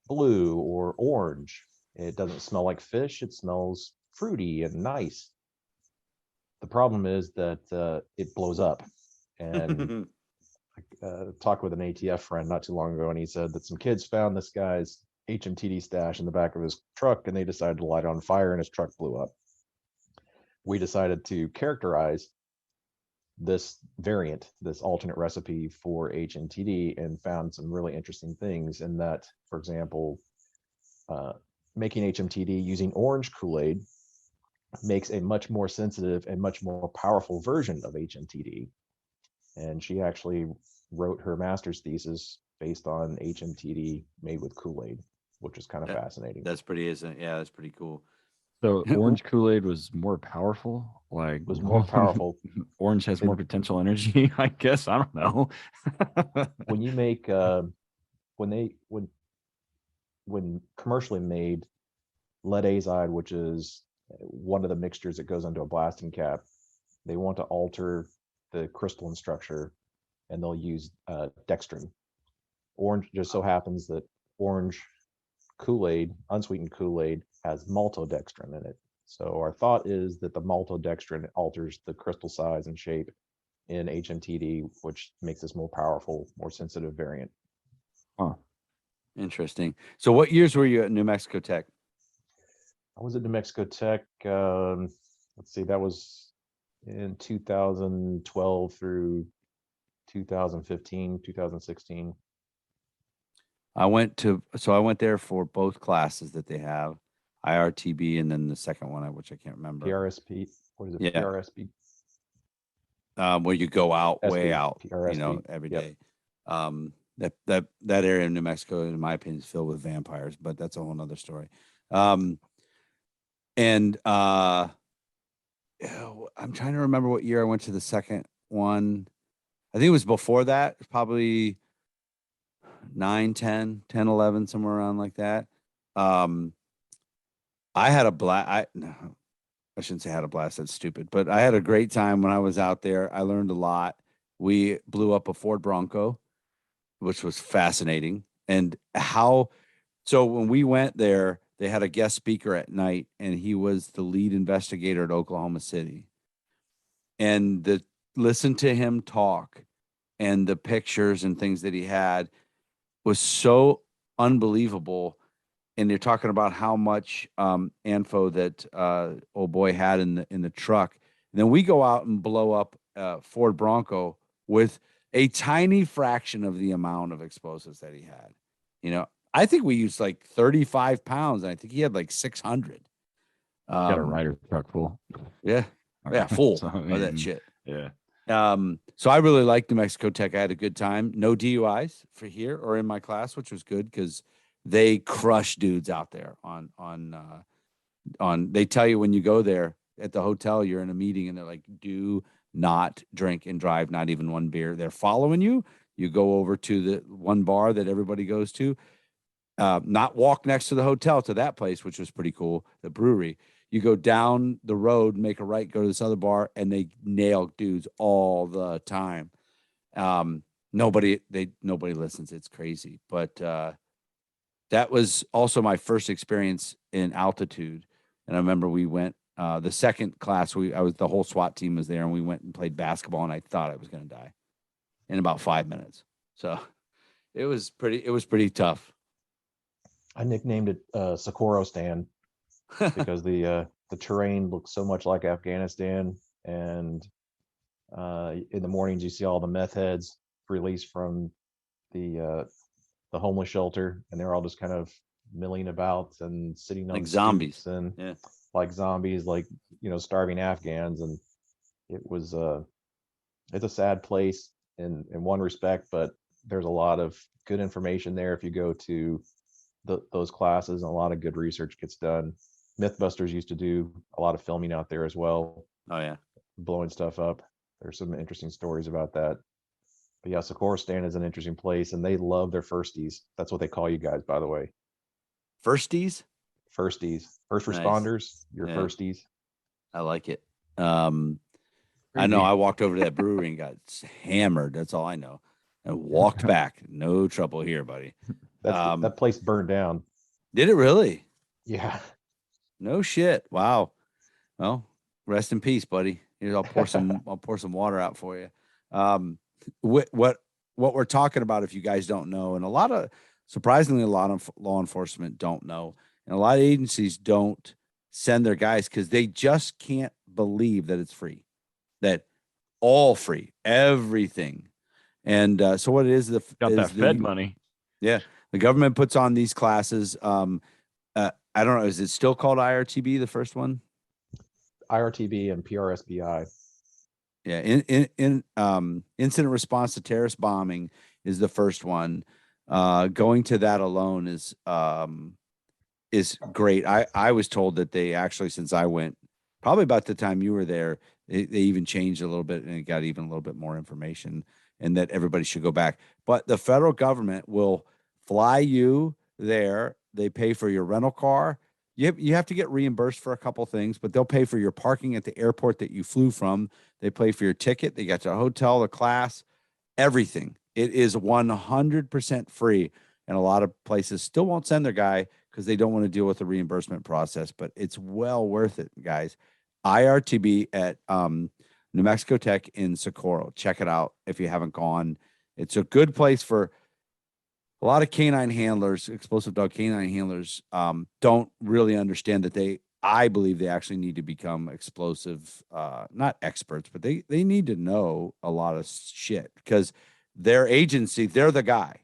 blue or orange. It doesn't smell like fish. It smells fruity and nice. The problem is that it blows up. And I talked with an ATF friend not too long ago, and he said that some kids found this guy's HMTD stash in the back of his truck, and they decided to light it on fire, and his truck blew up. We decided to characterize this variant, this alternate recipe for HMTD, and found some really interesting things in that, for example, making HMTD using orange Kool-Aid makes a much more sensitive and much more powerful version of HMTD. And she actually wrote her master's thesis based on HMTD made with Kool-Aid, which is kind of fascinating. That's pretty, isn't it? Yeah, that's pretty cool. So orange Kool-Aid was more powerful. Like, was more powerful. Orange has more potential energy, I guess. I don't know. When you make when commercially made lead azide, which is one of the mixtures that goes into a blasting cap, they want to alter the crystalline structure, and they'll use dextrin. Orange just so happens that orange Kool-Aid, unsweetened Kool-Aid, has maltodextrin in it. So our thought is that the maltodextrin alters the crystal size and shape in HMTD, which makes this more powerful, more sensitive variant. Huh. Interesting. So what years were you at New Mexico Tech? I was at New Mexico Tech. Let's see, that was in 2012 through 2015, 2016. I went there for both classes that they have, IRTB, and then the second one, which I can't remember. PRSP. What is it? Yeah. PRSP. Where you go out, SB, way out, PRSP. every Yep. day. That area in New Mexico, in my opinion, is filled with vampires, but that's a whole nother story. I'm trying to remember what year I went to the second one. I think it was before that, probably 9, 10, 11, somewhere around like that. I had a blast. I shouldn't say had a blast. That's stupid, but I had a great time when I was out there. I learned a lot. We blew up a Ford Bronco, which was fascinating. And so when we went there, they had a guest speaker at night, and he was the lead investigator at Oklahoma City. And listen to him talk, and the pictures and things that he had was so unbelievable. And they're talking about how much ANFO that old boy had in the truck. And then we go out and blow up Ford Bronco with a tiny fraction of the amount of explosives that he had. I think we used like 35 pounds, and I think he had like 600. Got a rider truck full. Yeah, full So, of that shit. Yeah. So I really liked New Mexico Tech. I had a good time. No DUIs for here or in my class, which was good because they crush dudes out there on they tell you when you go there at the hotel, you're in a meeting, and they're like, do not drink and drive, not even one beer. They're following you. You go over to the one bar that everybody goes to, not walk next to the hotel to that place, which was pretty cool, the brewery. You go down the road, make a right, go to this other bar, and they nail dudes all the time. Nobody listens. It's crazy. But that was also my first experience in altitude. And I remember we went The second class, the whole SWAT team was there, and we went and played basketball, and I thought I was going to die in about 5 minutes. So it was pretty tough. I nicknamed it Socorro Stand because the terrain looks so much like Afghanistan, and in the mornings you see all the meth heads released from the homeless shelter, and they're all just kind of milling about and sitting on Like the zombies. stoops and Yeah. like zombies, like starving Afghans. And it was it's a sad place in one respect, but there's a lot of good information there if you go to those classes, and a lot of good research gets done. Mythbusters used to do a lot of filming out there as well, Oh yeah. blowing stuff up. There's some interesting stories about that. But yeah, Stand is an interesting place, and they love their firsties. That's what they call you guys, by the way. Firsties. Firsties, first Nice. responders, your Yeah. firsties. I like it. I know I walked over to that brewery and got hammered. That's all I know. And walked back. No trouble here, buddy. That place burned down. Did it really? Yeah. No shit. Wow. Well, rest in peace, buddy. Here, I'll pour some water out for you. What we're talking about, if you guys don't know, and surprisingly, a lot of law enforcement don't know, and a lot of agencies don't send their guys because they just can't believe that it's free, that all free, everything. And so what it is, Got that Fed money. Yeah, the government puts on these classes. I don't know, is it still called IRTB, the first one? IRTB and PRSBI. Yeah, incident response to terrorist bombing is the first one. Going to that alone is great. I was told that they actually, since I went, probably about the time you were there, they even changed a little bit and it got even a little bit more information, and that everybody should go back. But the federal government will fly you there. They pay for your rental car. You have to get reimbursed for a couple things, but they'll pay for your parking at the airport that you flew from. They pay for your ticket. They got your hotel, the class, everything. It is 100% free. And a lot of places still won't send their guy because they don't want to deal with the reimbursement process, but it's well worth it, guys. IRTB at New Mexico Tech in Socorro. Check it out if you haven't gone. It's a good place for a lot of canine handlers, explosive dog canine handlers, don't really understand that I believe they actually need to become explosive, not experts, but they need to know a lot of shit because their agency, they're the guy,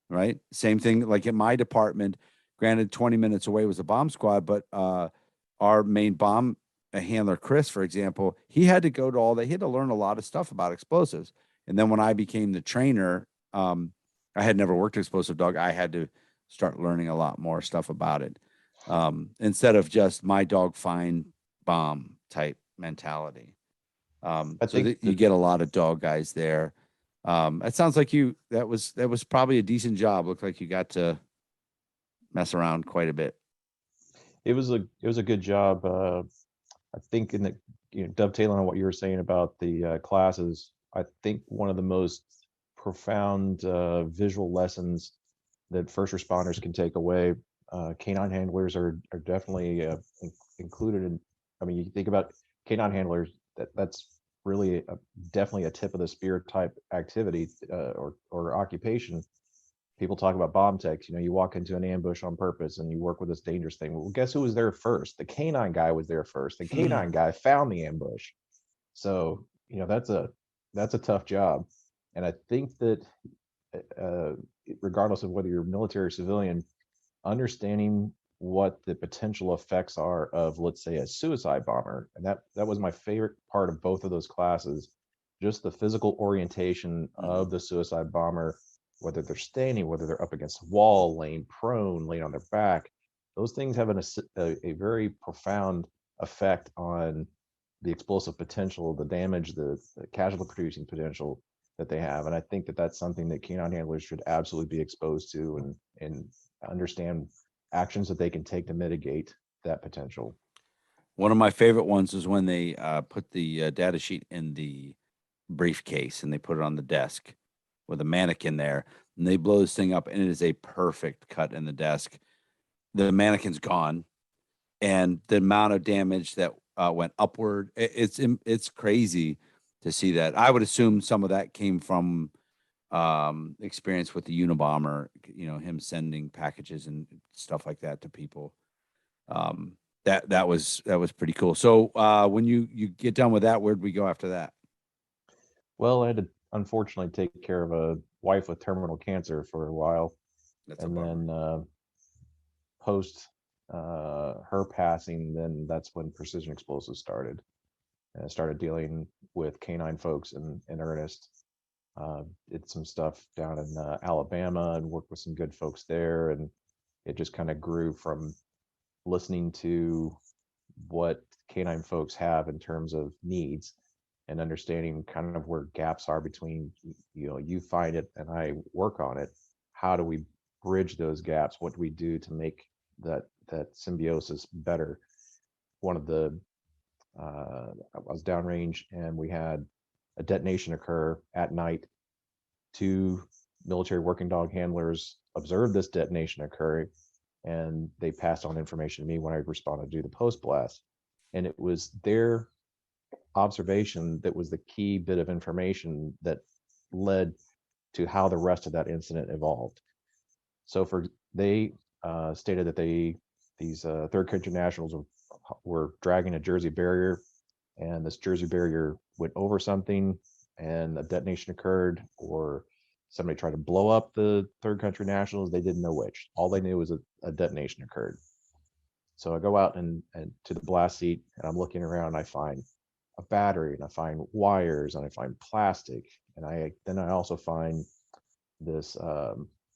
right? Same thing like in my department, granted 20 minutes away was a bomb squad, but our main bomb handler, Chris, for example, he had to learn a lot of stuff about explosives. And then when I became the trainer, I had never worked explosive dog. I had to start learning a lot more stuff about it. Instead of just my dog find bomb type mentality. You get a lot of dog guys there. It sounds like that was probably a decent job. Looked like you got to mess around quite a bit. It was a good job. I think dovetailing on what you were saying about the classes, I think one of the most profound visual lessons that first responders can take away. Canine handlers are definitely included in. I mean, you think about canine handlers. That's really definitely a tip of the spear type activity or occupation. People talk about bomb techs. You walk into an ambush on purpose and you work with this dangerous thing. Well, guess who was there first? The canine guy was there first. The canine guy found the ambush. So that's a tough job. And I think that regardless of whether you're military or civilian, understanding what the potential effects are of, let's say, a suicide bomber, and that was my favorite part of both of those classes, just the physical orientation of the suicide bomber, whether they're standing, whether they're up against a wall, laying prone, laying on their back. Those things have a very profound effect on the explosive potential, the damage, the casualty producing potential that they have. And I think that that's something that canine handlers should absolutely be exposed to and understand actions that they can take to mitigate that potential. One of my favorite ones is when they put the data sheet in the briefcase and they put it on the desk with a mannequin there, and they blow this thing up and it is a perfect cut in the desk. The mannequin's gone, and the amount of damage that went upward. It's crazy to see that. I would assume some of that came from experience with the Unabomber, him sending packages and stuff like that to people. That was pretty cool. So when you get done with that, where'd we go after that? Well, I had to unfortunately take care of a wife with terminal cancer for a while. That's a And bummer. then post her passing, then that's when Precision Explosives started. And I started dealing with Canine folks in earnest. Did some stuff down in Alabama and worked with some good folks there. And it just kind of grew from listening to what Canine folks have in terms of needs and understanding kind of where gaps are between, you find it and I work on it. How do we bridge those gaps? What do we do to make that symbiosis better? One of the I was downrange and we had a detonation occur at night. 2 military working dog handlers observed this detonation occurring, and they passed on information to me when I responded to the post blast. And it was their observation that was the key bit of information that led to how the rest of that incident evolved. So they stated that these third country nationals were dragging a Jersey barrier, and this Jersey barrier went over something and a detonation occurred, or somebody tried to blow up the third country nationals. They didn't know which. All they knew was a detonation occurred. So I go out and to the blast seat, and I'm looking around, and I find a battery, and I find wires, and I find plastic, and I also find this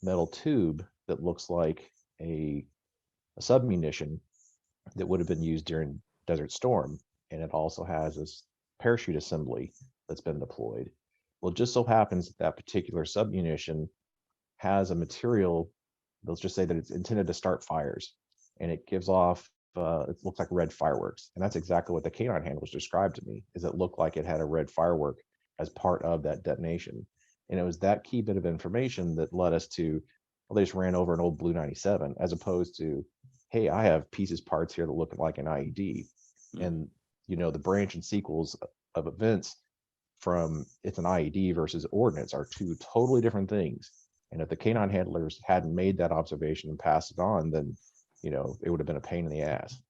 metal tube that looks like a submunition that would have been used during Desert Storm, and it also has this parachute assembly that's been deployed. Well, it just so happens that that particular submunition has a material, let's just say that it's intended to start fires, and it gives off it looks like red fireworks. And that's exactly what the Canine handlers described to me, is it looked like it had a red firework as part of that detonation. And it was that key bit of information that led us to, well, they just ran over an old Blue 97, as opposed to, hey, I have parts here that look like an IED. And the branch and sequels of events from it's an IED versus ordnance are 2 totally different things. And if the Canine handlers hadn't made that observation and passed it on, then it would have been a pain in the ass.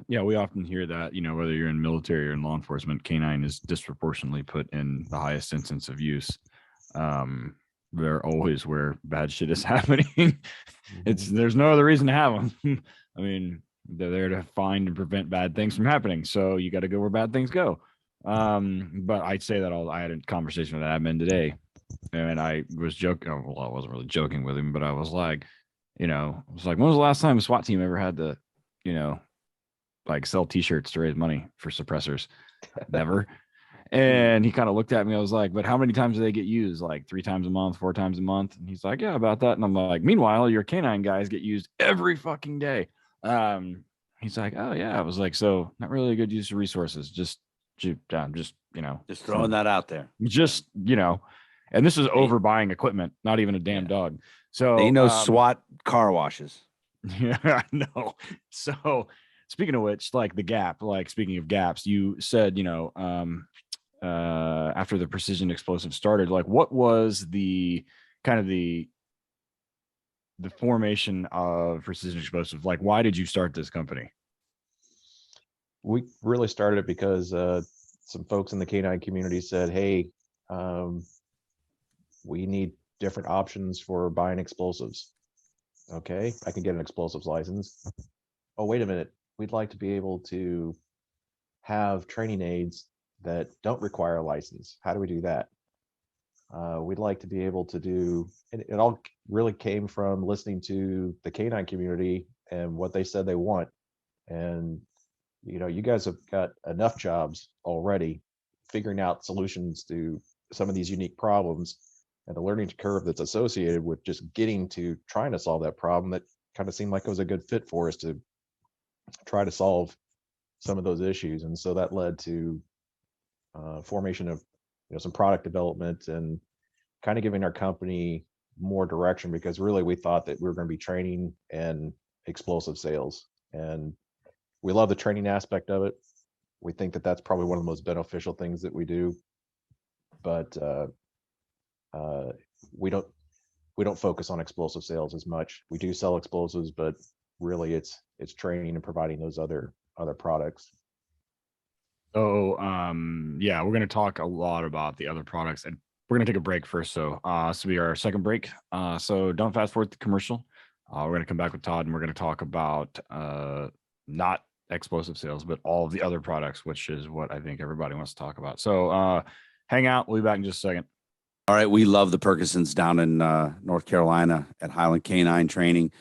Yeah, we often hear that, whether you're in military or in law enforcement, canine is disproportionately put in the highest instance of use. They're always where bad shit is happening. There's no other reason to have them. I mean, they're there to find and prevent bad things from happening. So you got to go where bad things go. But I'd say that I had a conversation with an admin today, and I was joking. Well, I wasn't really joking with him, but I was like, when was the last time a SWAT team ever had to, sell T-shirts to raise money for suppressors? Never. And he kind of looked at me. I was like, but how many times do they get used? Like 3 times a month, 4 times a month? And he's like, yeah, about that. And I'm like, meanwhile, your canine guys get used every fucking day. He's like, oh yeah. I was like, so not really a good use of resources. Just Throwing that out there. And this is over buying equipment, not even a damn dog. So they know SWAT car washes. Yeah, I know. So speaking of which, speaking of gaps, you said, after the precision explosive started, what was the kind of the formation of precision explosive? Why did you start this company? We really started it because some folks in the canine community said, hey, we need different options for buying explosives. Okay, I can get an explosives license. Oh, wait a minute. We'd like to be able to have training aids that don't require a license. How do we do that? We'd like to be able to do, and it all really came from listening to the canine community and what they said they want. And, you guys have got enough jobs already figuring out solutions to some of these unique problems, and the learning curve that's associated with just getting to trying to solve that problem, that kind of seemed like it was a good fit for us to try to solve some of those issues. And so that led to formation of some product development and kind of giving our company more direction, because really we thought that we were going to be training and explosive sales, and we love the training aspect of it. We think that that's probably one of the most beneficial things that we do, but we don't focus on explosive sales as much. We do sell explosives, but really it's training and providing those other products. So yeah, we're gonna talk a lot about the other products, and we're gonna take a break first. So this will be our second break. So don't fast forward the commercial. We're gonna come back with Todd, and we're gonna talk about not explosive sales, but all of the other products, which is what I think everybody wants to talk about. So hang out. We'll be back in just a second. All right. We love the Perkinsons down in North Carolina at Highland Canine Training.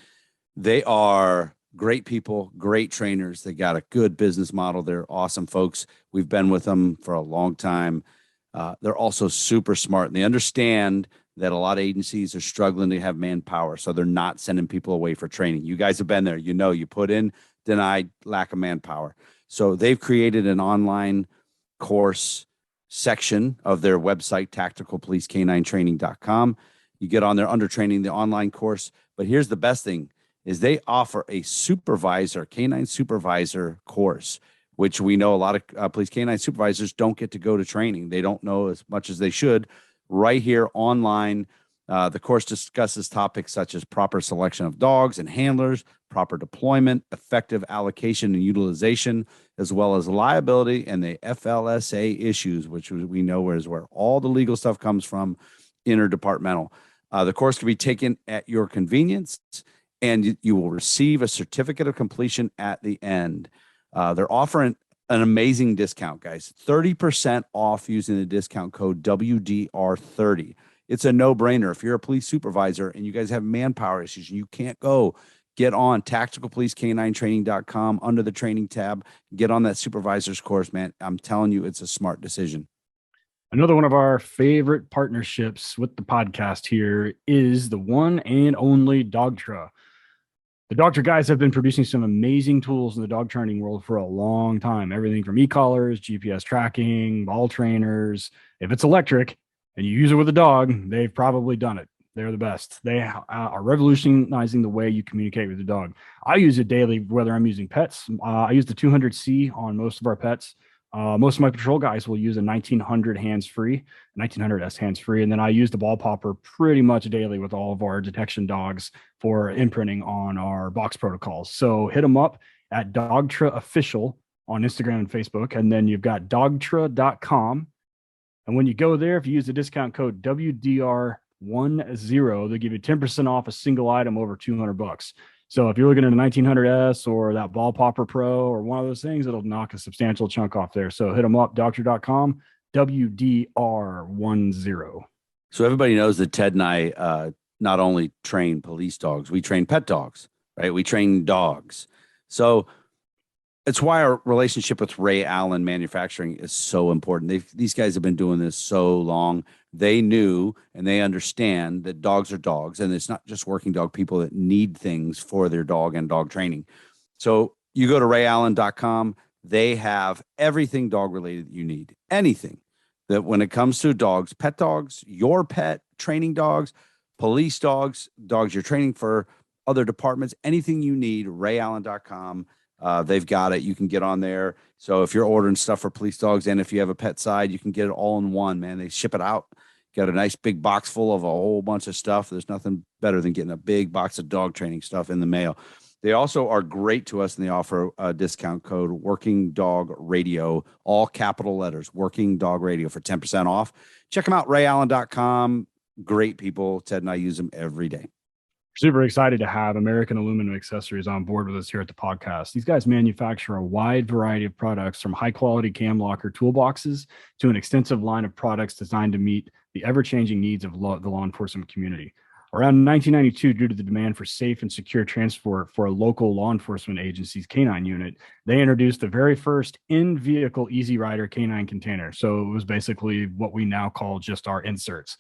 They are great people, great trainers. They got a good business model. They're awesome folks. We've been with them for a long time. They're also super smart, and they understand that a lot of agencies are struggling to have manpower. So they're not sending people away for training. You guys have been there. You know, you put in, denied, lack of manpower. So they've created an online course section of their website, tacticalpolicecaninetraining.com. You get on there under training, the online course. But here's the best thing is they offer a canine supervisor course, which we know a lot of police canine supervisors don't get to go to training. They don't know as much as they should. Right here online, the course discusses topics such as proper selection of dogs and handlers, proper deployment, effective allocation and utilization, as well as liability and the FLSA issues, which we know is where all the legal stuff comes from, interdepartmental. The course can be taken at your convenience, and you will receive a certificate of completion at the end. They're offering an amazing discount, guys. 30% off using the discount code WDR30. It's a no-brainer. If you're a police supervisor and you guys have manpower issues and you can't go, get on tacticalpolicecaninetraining.com under the training tab. Get on that supervisor's course, man. I'm telling you, it's a smart decision. Another one of our favorite partnerships with the podcast here is the one and only Dogtra. The Dogtra guys have been producing some amazing tools in the dog training world for a long time. Everything from e-collars, GPS tracking, ball trainers. If it's electric and you use it with a dog, they've probably done it. They're the best. They are revolutionizing the way you communicate with the dog. I use it daily, whether I'm using pets. I use the 200C on most of our pets. Most of my patrol guys will use a 1900 hands-free, 1900S hands-free, and then I use the ball popper pretty much daily with all of our detection dogs for imprinting on our box protocols. So hit them up at Dogtra Official on Instagram and Facebook, and then you've got dogtra.com. And when you go there, if you use the discount code WDR10, they give you 10% off a single item over $200. So if you're looking at a 1900S or that Ball Popper Pro or one of those things, it'll knock a substantial chunk off there. So hit them up, doctor.com, WDR10. So everybody knows that Ted and I not only train police dogs, we train pet dogs, right? We train dogs. So it's why our relationship with Ray Allen Manufacturing is so important. These guys have been doing this so long. They knew and they understand that dogs are dogs, and it's not just working dog people that need things for their dog and dog training. So you go to rayallen.com. They have everything dog related that you need. Anything that when it comes to dogs, pet dogs, your pet, training dogs, police dogs, dogs you're training for other departments, anything you need, rayallen.com. They've got it. You can get on there. So if you're ordering stuff for police dogs, and if you have a pet side, you can get it all in one, man. They ship it out. Got a nice big box full of a whole bunch of stuff. There's nothing better than getting a big box of dog training stuff in the mail. They also are great to us, and they offer a discount code Working Dog Radio, all capital letters, Working Dog Radio for 10% off. Check them out, rayallen.com. Great people. Ted and I use them every day. Super excited to have American Aluminum Accessories on board with us here at the podcast. These guys manufacture a wide variety of products, from high quality cam locker toolboxes to an extensive line of products designed to meet the ever-changing needs of the law enforcement community. Around 1992, due to the demand for safe and secure transport for a local law enforcement agency's canine unit, they introduced the very first in-vehicle Easy Rider canine container. So it was basically what we now call just our inserts.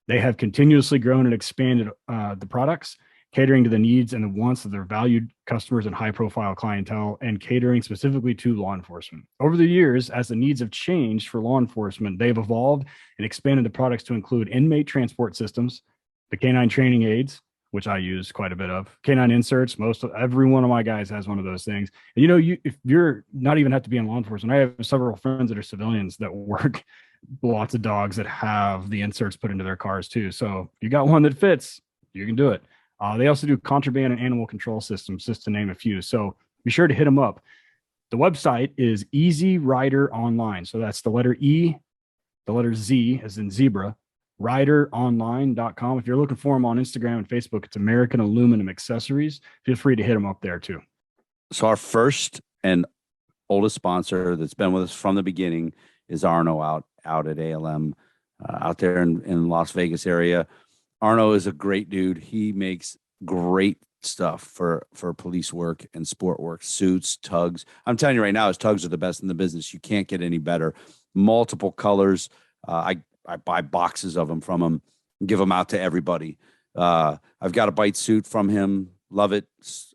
They have continuously grown and expanded the products, catering to the needs and the wants of their valued customers and high-profile clientele, and catering specifically to law enforcement. Over the years, as the needs have changed for law enforcement, they've evolved and expanded the products to include inmate transport systems, the canine training aids, which I use quite a bit of. Canine inserts, every one of my guys has one of those things. And if you're not even have to be in law enforcement, I have several friends that are civilians that work lots of dogs that have the inserts put into their cars too. So if you got one that fits, you can do it. They also do contraband and animal control systems, just to name a few. So be sure to hit them up. The website is Easy Rider Online. So that's the letter E, the letter Z as in zebra, rideronline.com. If you're looking for them on Instagram and Facebook, it's American Aluminum Accessories. Feel free to hit them up there too. So our first and oldest sponsor that's been with us from the beginning is Arno out at ALM, out there in Las Vegas area. Arno is a great dude. He makes great stuff for police work and sport work, suits, tugs. I'm telling you right now, his tugs are the best in the business. You can't get any better. Multiple colors. I buy boxes of them from him and give them out to everybody. I've got a bite suit from him. Love it.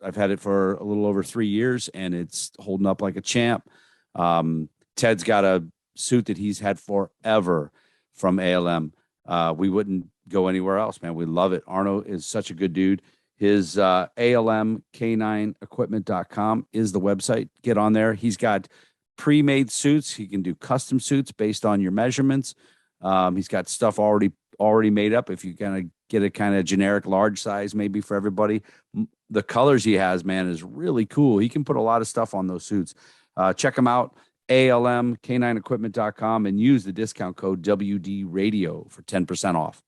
I've had it for a little over 3 years and it's holding up like a champ. Ted's got a suit that he's had forever from ALM. We wouldn't go anywhere else, man. We love it. Arno is such a good dude. His ALMcanineequipment.com is the website. Get on there. He's got pre-made suits. He can do custom suits based on your measurements. He's got stuff already made up. If you kind of get a kind of generic large size, maybe for everybody, the colors he has, man, is really cool. He can put a lot of stuff on those suits. Check him out, ALMcanineequipment.com, and use the discount code WD Radio for 10% off.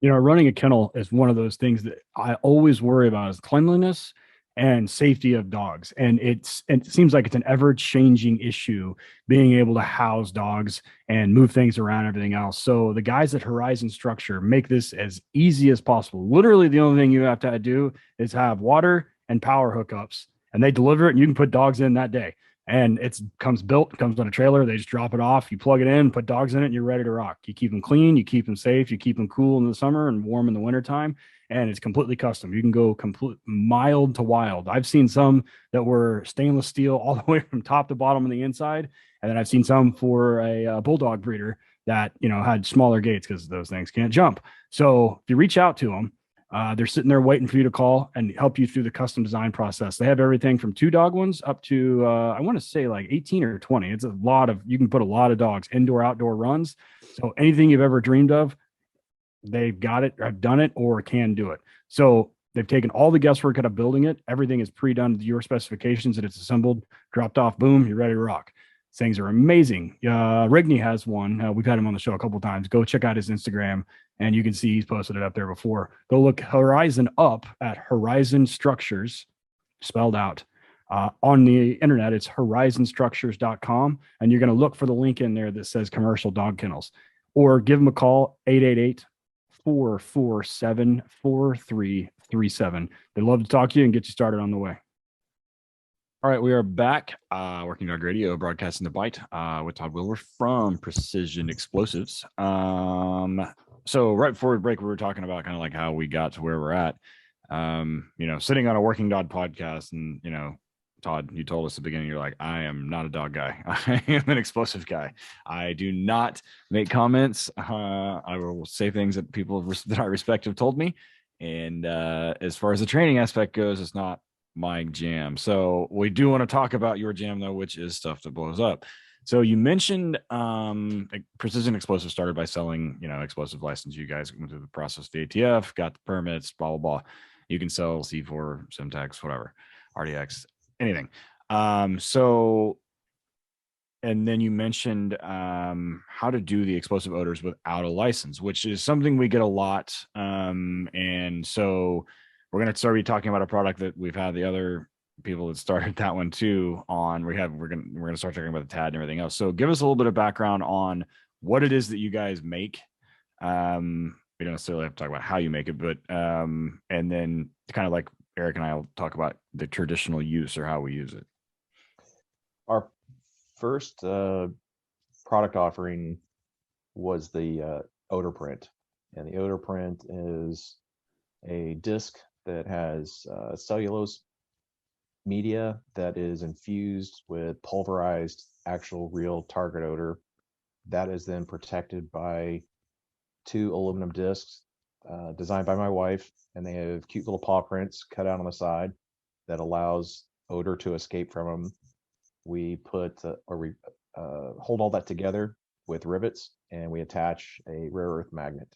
Running a kennel is one of those things that I always worry about is cleanliness and safety of dogs. And it seems like it's an ever-changing issue being able to house dogs and move things around, everything else. So the guys at Horizon Structure make this as easy as possible. Literally, the only thing you have to do is have water and power hookups, and they deliver it, and you can put dogs in that day. And comes on a trailer. They just drop it off. You plug it in, put dogs in it, and you're ready to rock. You keep them clean, you keep them safe, you keep them cool in the summer and warm in the wintertime. And it's completely custom. You can go complete mild to wild. I've seen some that were stainless steel all the way from top to bottom on the inside. And then I've seen some for a bulldog breeder that, had smaller gates because those things can't jump. So if you reach out to them, they're sitting there waiting for you to call and help you through the custom design process. They have everything from 2-dog ones up to, I want to say like 18 or 20. It's you can put a lot of dogs, indoor, outdoor runs. So anything you've ever dreamed of, they've got it, have done it, or can do it. So they've taken all the guesswork out of building it. Everything is pre-done to your specifications and it's assembled, dropped off, boom, you're ready to rock. Things are amazing. Rigney has one. We've had him on the show a couple of times. Go check out his Instagram, and you can see he's posted it up there before. Go look Horizon up at Horizon Structures, spelled out. On the internet, it's horizonstructures.com, and you're going to look for the link in there that says commercial dog kennels. Or give them a call, 888-447-4337. They'd love to talk to you and get you started on the way. All right, we are back. Working Dog Radio, broadcasting the bite with Todd Wilber from Precision Explosives. So right before the break, we were talking about kind of like how we got to where we're at. Sitting on a Working Dog podcast, and Todd, you told us at the beginning, you're like, I am not a dog guy. I am an explosive guy. I do not make comments. I will say things that people that I respect have told me. And as far as the training aspect goes, it's not my jam. So we do want to talk about your jam though, which is stuff that blows up. So you mentioned Precision Explosives started by selling, explosive license. You guys went through the process of the ATF, got the permits, blah, blah, blah. You can sell C4, Semtex, whatever, RDX, anything. And then you mentioned how to do the explosive odors without a license, which is something we get a lot. And so we're going to start talking about a product that we've had the other people that started that one too on. We're going to start talking about the TAD and everything else. So give us a little bit of background on what it is that you guys make. We don't necessarily have to talk about how you make it, but and then kind of like Eric and I will talk about the traditional use or how we use it. Our first product offering was the odor print, and the odor print is a disc that has cellulose media that is infused with pulverized actual real target odor that is then protected by 2 aluminum discs designed by my wife, and they have cute little paw prints cut out on the side that allows odor to escape from them. We hold all that together with rivets, and we attach a rare earth magnet.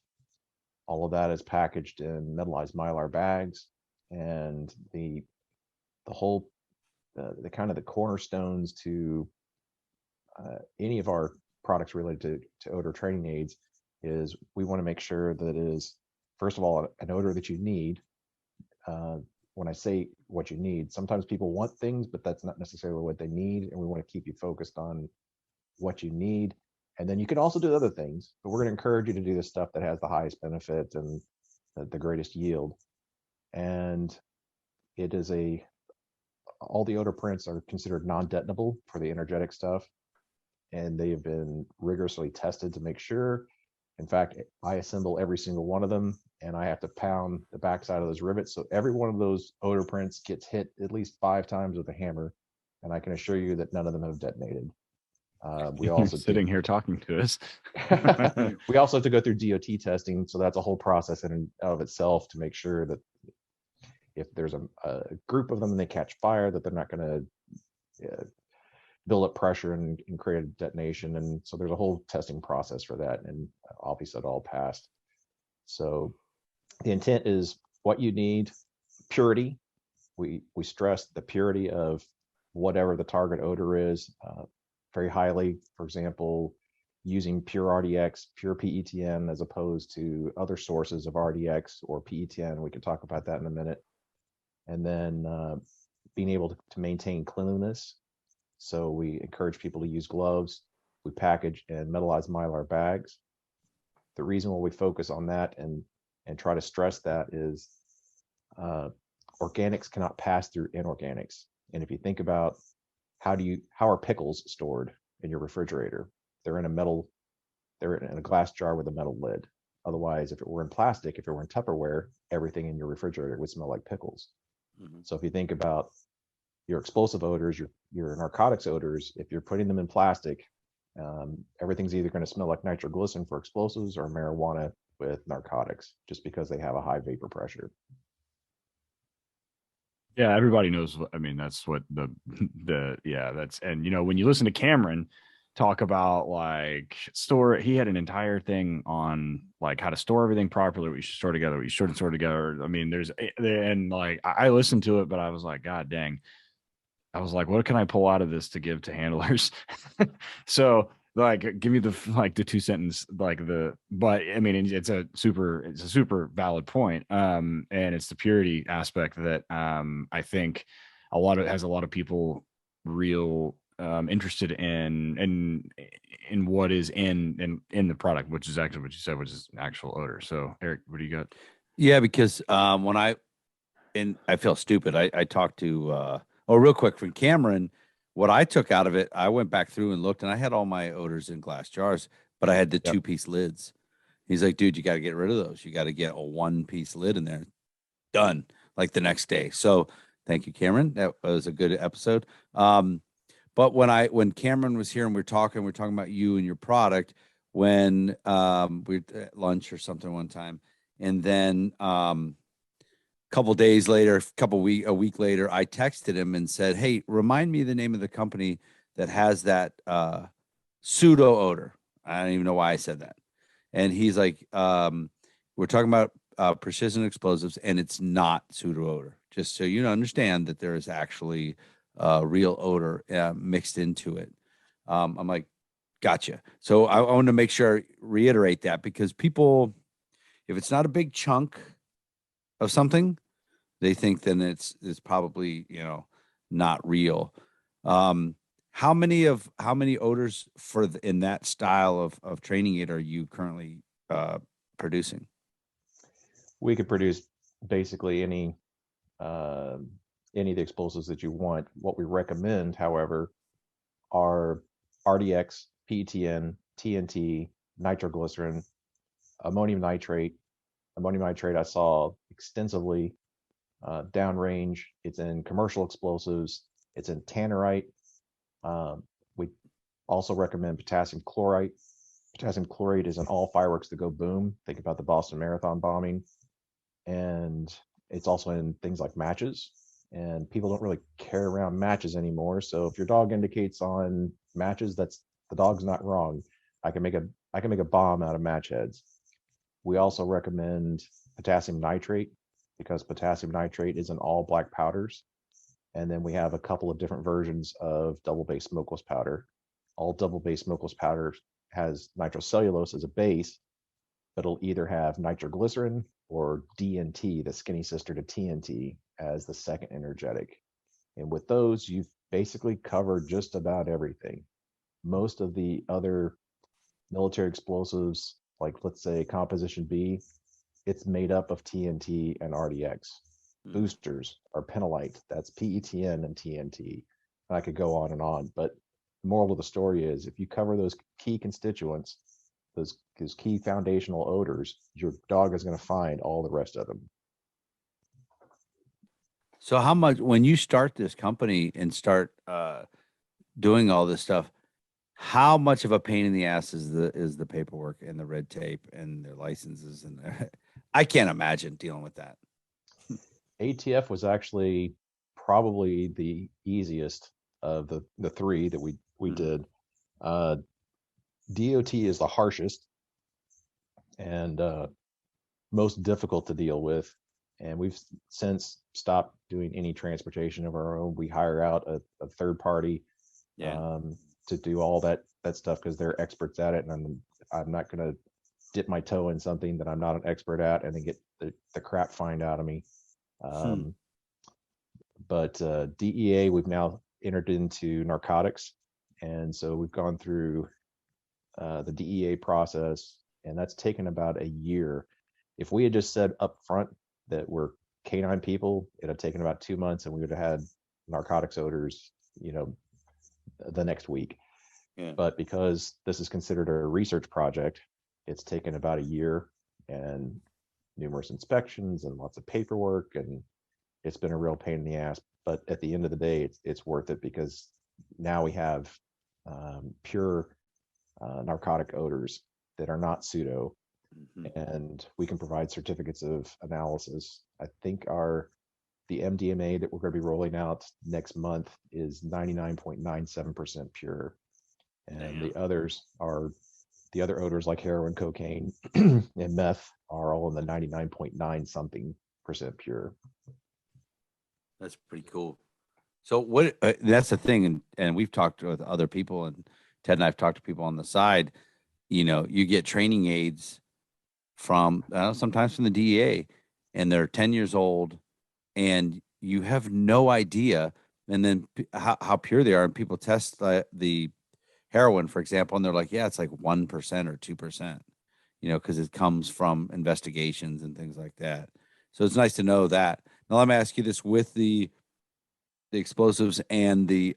All of that is packaged in metallized mylar bags, and the whole the kind of the cornerstones to any of our products related to odor training aids is we want to make sure that it is, first of all, an odor that you need. When I say what you need, sometimes people want things, but that's not necessarily what they need, and we want to keep you focused on what you need. And then you can also do other things, but we're going to encourage you to do the stuff that has the highest benefit and the greatest yield. And it is all the odor prints are considered non-detonable for the energetic stuff, and they have been rigorously tested to make sure. In fact, I assemble every single one of them, and I have to pound the backside of those rivets. So every one of those odor prints gets hit at least 5 times with a hammer, and I can assure you that none of them have detonated. We also sitting here talking to us. we also have to go through DOT testing, so that's a whole process in and of itself to make sure that if there's a group of them and they catch fire, that they're not going to build up pressure and create a detonation. And so there's a whole testing process for that, and obviously it all passed. So the intent is what you need. Purity. We stress the purity of whatever the target odor is very highly. For example, using pure RDX, pure PETN, as opposed to other sources of RDX or PETN. We can talk about that in a minute. And then being able to maintain cleanliness. So we encourage people to use gloves. We package in metallized mylar bags. The reason why we focus on that and try to stress that is organics cannot pass through inorganics. And if you think about how are pickles stored in your refrigerator? They're in a glass jar with a metal lid. Otherwise, if it were in plastic, if it were in Tupperware, everything in your refrigerator would smell like pickles. Mm-hmm. So if you think about your explosive odors, your narcotics odors, if you're putting them in plastic, everything's either going to smell like nitroglycerin for explosives or marijuana with narcotics, just because they have a high vapor pressure. Yeah, everybody knows. I mean, that's what and when you listen to Cameron talk about he had an entire thing on like how to store everything properly, what you should store together, what you shouldn't store together. I mean, I listened to it, but I was like, God dang. I was like, what can I pull out of this to give to handlers? So give me the 2-sentence, but I mean, it's a super valid point. And it's the purity aspect that I think has a lot of people real interested in what is in the product, which is actually what you said, which is actual odor. So Eric, what do you got? Yeah, because I feel stupid. I talked to real quick from Cameron. What I took out of it, I went back through and looked, and I had all my odors in glass jars, but I had the 2-piece lids. He's like, dude, you got to get rid of those. You got to get a 1-piece lid in there. Done. Like the next day. So thank you, Cameron. That was a good episode. But when Cameron was here and we're talking about you and your product, when we were at lunch or something one time, and then couple days later, a week later, I texted him and said, hey, remind me the name of the company that has that pseudo odor. I don't even know why I said that. And he's like, we're talking about precision explosives, and it's not pseudo odor. Just so you understand that there is actually real odor mixed into it. I'm like, gotcha. So I want to make sure, reiterate that, because people, if it's not a big chunk of something, they think then it's probably not real. How many odors in that style of training aid are you currently producing? We could produce basically any of the explosives that you want. What we recommend, however, are RDX, PETN, TNT, nitroglycerin, ammonium nitrate. Ammonium nitrate I saw extensively downrange. It's in commercial explosives. It's in tannerite. We also recommend potassium chlorite. Potassium chlorate is in all fireworks that go boom. Think about the Boston Marathon bombing. And it's also in things like matches. And people don't really carry around matches anymore. So if your dog indicates on matches, that's the dog's not wrong. I can make a bomb out of match heads. We also recommend potassium nitrate because potassium nitrate is in all black powders. And then we have a couple of different versions of double base smokeless powder. All double base smokeless powder has nitrocellulose as a base, but it'll either have nitroglycerin or DNT, the skinny sister to TNT, as the second energetic. And with those, you've basically covered just about everything. Most of the other military explosives, like let's say Composition B, it's made up of TNT and RDX. Boosters are penolite, that's PETN and TNT. And I could go on, but the moral of the story is if you cover those key constituents, those key foundational odors, your dog is going to find all the rest of them. So how much, when you start this company and start doing all this stuff, how much of a pain in the ass is the paperwork and the red tape and their licenses and I can't imagine dealing with that. ATF was actually probably the easiest of the three that we did. DOT is the harshest and most difficult to deal with. And we've since stopped doing any transportation of our own. We hire out a third party to do all that stuff because they're experts at it. And I'm not going to dip my toe in something that I'm not an expert at and then get the crap fined out of me. But DEA, we've now entered into narcotics. And so we've gone through the DEA process, and that's taken about a year. If we had just said up front that we're canine people, it'd have taken about 2 months and we would have had narcotics odors, the next week. Yeah. But because this is considered a research project, it's taken about a year and numerous inspections and lots of paperwork, and it's been a real pain in the ass. But at the end of the day, it's worth it because now we have pure narcotic odors that are not pseudo, and we can provide certificates of analysis. I think the MDMA that we're going to be rolling out next month is 99.97% pure, and the other odors like heroin, cocaine, and meth are all in the 99.9 something percent pure. That's pretty cool. So what? That's the thing, and we've talked with other people, and Ted and I've talked to people on the side. You get training aids from sometimes from the DEA, and they're 10 years old, and you have no idea, and then how pure they are. And people test the heroin, for example, and they're like, yeah, it's like 1% or 2%, because it comes from investigations and things like that. So it's nice to know that. Now let me ask you this: with the explosives and the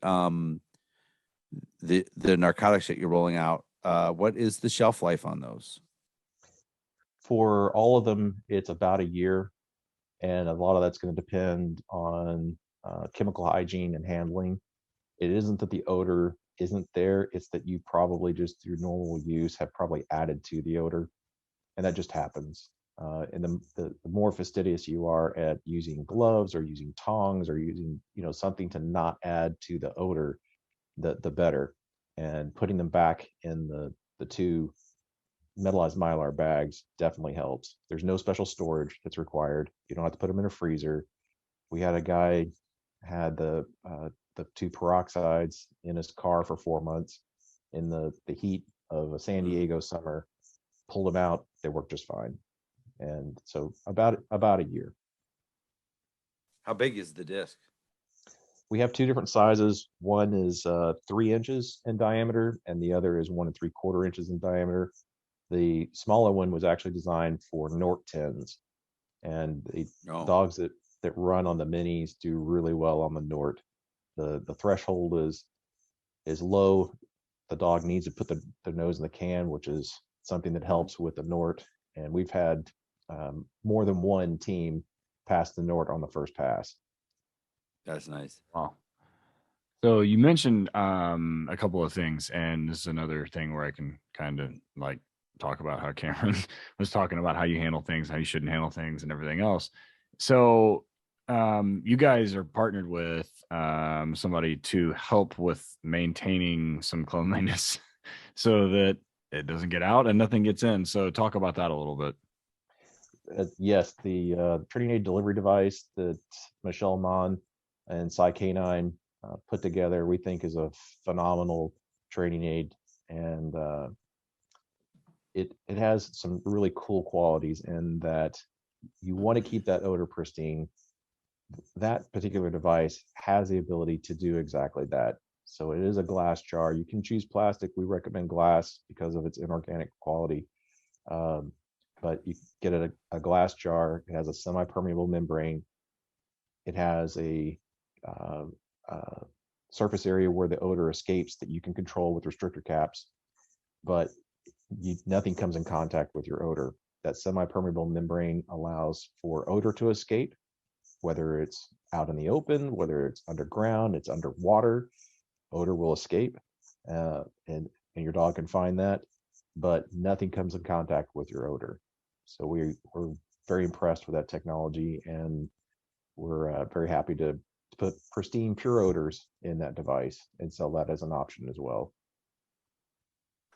narcotics that you're rolling out, what is the shelf life on those? For all of them, it's about a year, and a lot of that's going to depend on chemical hygiene and handling. It isn't that the odor isn't there, it's that you probably just through normal use have probably added to the odor, and that just happens. And the more fastidious you are at using gloves or using tongs or using something to not add to the odor, the better. And putting them back in the two metallized Mylar bags definitely helps. There's no special storage that's required. You don't have to put them in a freezer. We had a guy had the two peroxides in his car for 4 months in the heat of a San Diego summer, pulled them out, they worked just fine. And so about a year. How big is the disc? We have two different sizes. One is 3 inches in diameter, and the other is 1 3/4 inches in diameter. The smaller one was actually designed for Nort 10s, and the dogs that run on the minis do really well on the Nort. The threshold is low. The dog needs to put the nose in the can, which is something that helps with the Nort. And we've had more than one team pass the Nort on the first pass. That's nice. Wow. So you mentioned a couple of things, and this is another thing where I can kind of like talk about how Cameron was talking about how you handle things, how you shouldn't handle things, and everything else. So you guys are partnered with somebody to help with maintaining some cleanliness so that it doesn't get out and nothing gets in. So talk about that a little bit. Yes, the training aid delivery device that Michelle Mon and Canine put together, we think is a phenomenal training aid, and it has some really cool qualities in that you want to keep that odor pristine. That particular device has the ability to do exactly that. So it is a glass jar. You can choose plastic. We recommend glass because of its inorganic quality. Um, but you get a glass jar. It has a semi-permeable membrane. It has a uh, uh, surface area where the odor escapes that you can control with restrictor caps, but nothing comes in contact with your odor. That semi-permeable membrane allows for odor to escape, whether it's out in the open, whether it's underground, it's underwater, odor will escape, and your dog can find that, but nothing comes in contact with your odor. So we're very impressed with that technology, and we're very happy to put pristine pure odors in that device and sell that as an option as well.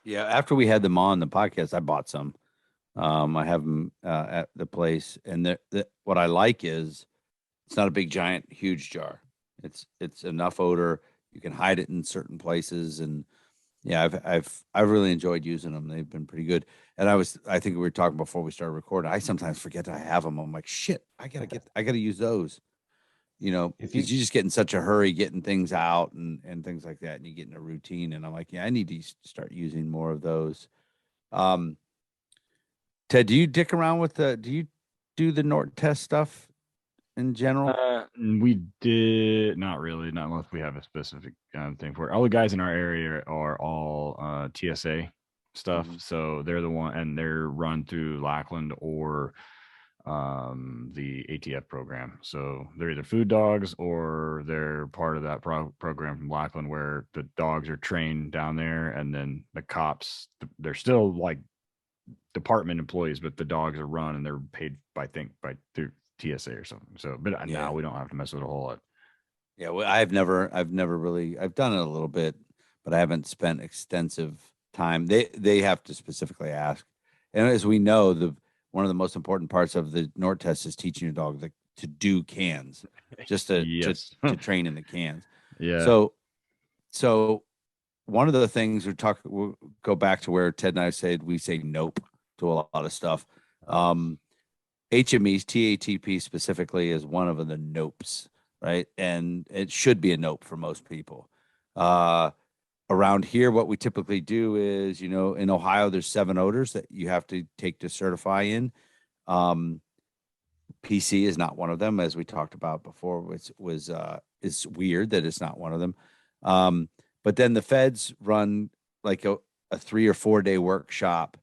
Yeah, after we had them on the podcast, I bought some. I have them at the place, and what I like is it's not a big, giant, huge jar. It's enough odor. You can hide it in certain places, and yeah, I've really enjoyed using them. They've been pretty good. And I think we were talking before we started recording. I sometimes forget I have them. I'm like, shit, I gotta use those. If you Because you just get in such a hurry getting things out and things like that, and you get in a routine. And I'm like, yeah, I need to start using more of those. Um, Ted, do you dick around with do you do the Nort test stuff in general? We did not really, not unless we have a specific thing for it. All the guys in our area are all TSA stuff, Mhm. so they're the one, and they're run through Lackland or the ATF program. So they're either food dogs or they're part of that program from Lackland where the dogs are trained down there, and then the cops, they're still like department employees, but the dogs are run and they're paid by through TSA or something. So, but Yeah. now we don't have to mess with a whole lot. Yeah, well, I've never really, I've done it a little bit, but I haven't spent extensive time. They have to specifically ask, and as we know, the one of the most important parts of the Nort test is teaching your dog to do cans, just to Yes. to train in the cans. Yeah. So one of the things we'll go back to where Ted and I said we say nope to a lot of stuff. HMEs, TATP specifically is one of the nopes, right? And it should be a nope for most people. Around here, what we typically do is, in Ohio, there's 7 odors that you have to take to certify in. PC is not one of them, as we talked about before, which is weird that it's not one of them. But then the feds run like a 3 or 4 day workshop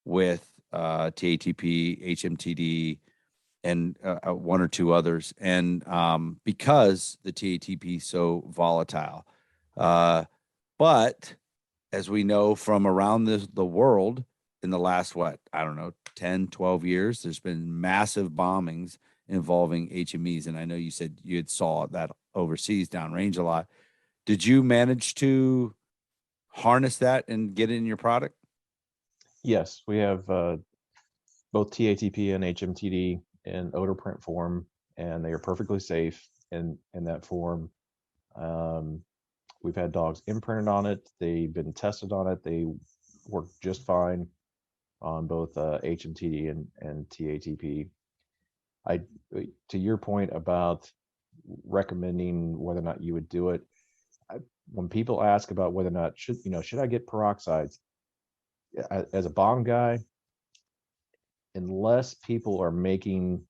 with TATP, HMTD, and 1 or 2 others. And because the TATP is so volatile, but as we know from around the world in the last, I don't know, 10, 12 years, there's been massive bombings involving HMEs. And I know you said you had saw that overseas downrange a lot. Did you manage to harness that and get it in your product? Yes, we have both TATP and HMTD in odor print form, and they are perfectly safe in that form. We've had dogs imprinted on it. They've been tested on it. They work just fine on both HMTD and TATP. To your point about recommending whether or not you would do it, when people ask about whether or not should I get peroxides, as a bomb guy, unless people are making,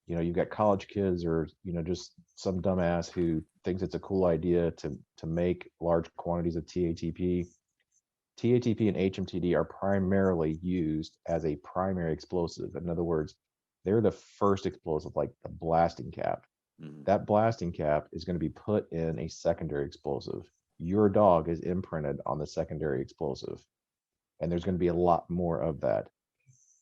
you've got college kids or just some dumbass who thinks it's a cool idea to make large quantities of TATP. TATP and HMTD are primarily used as a primary explosive. In other words, they're the first explosive, like the blasting cap. Mhm. That blasting cap is going to be put in a secondary explosive. Your dog is imprinted on the secondary explosive, and there's going to be a lot more of that.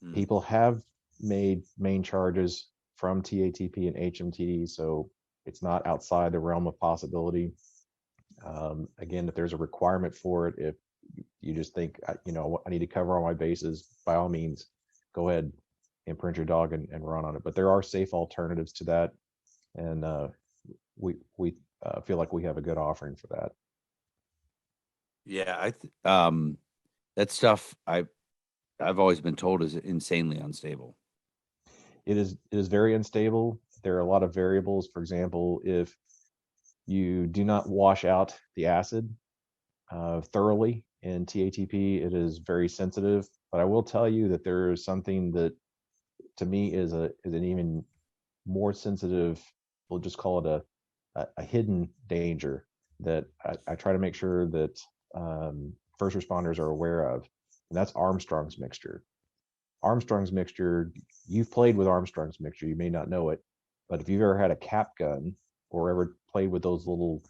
Mm. People have made main charges from TATP and HMTD, so it's not outside the realm of possibility. Again, if there's a requirement for it, if you just think, I need to cover all my bases, by all means, go ahead, imprint your dog and run on it. But there are safe alternatives to that, and we feel like we have a good offering for that. Yeah, that stuff I've always been told is insanely unstable. It is very unstable. There are a lot of variables. For example, if you do not wash out the acid thoroughly in TATP, it is very sensitive. But I will tell you that there is something that, to me, is an even more sensitive. We'll just call it a hidden danger that I try to make sure that first responders are aware of, and that's Armstrong's mixture. Armstrong's mixture, you've played with Armstrong's mixture, you may not know it, but if you've ever had a cap gun or ever played with those little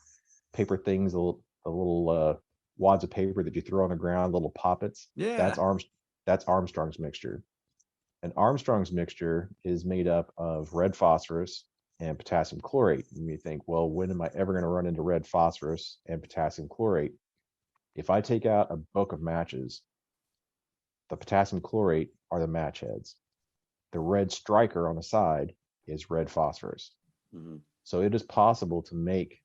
paper things, the little wads of paper that you throw on the ground, little poppets, Yeah. that's Armstrong's mixture. And Armstrong's mixture is made up of red phosphorus and potassium chlorate. And you think, well, when am I ever going to run into red phosphorus and potassium chlorate? If I take out a book of matches, the potassium chlorate are the match heads. The red striker on the side is red phosphorus. Mm-hmm. So it is possible to make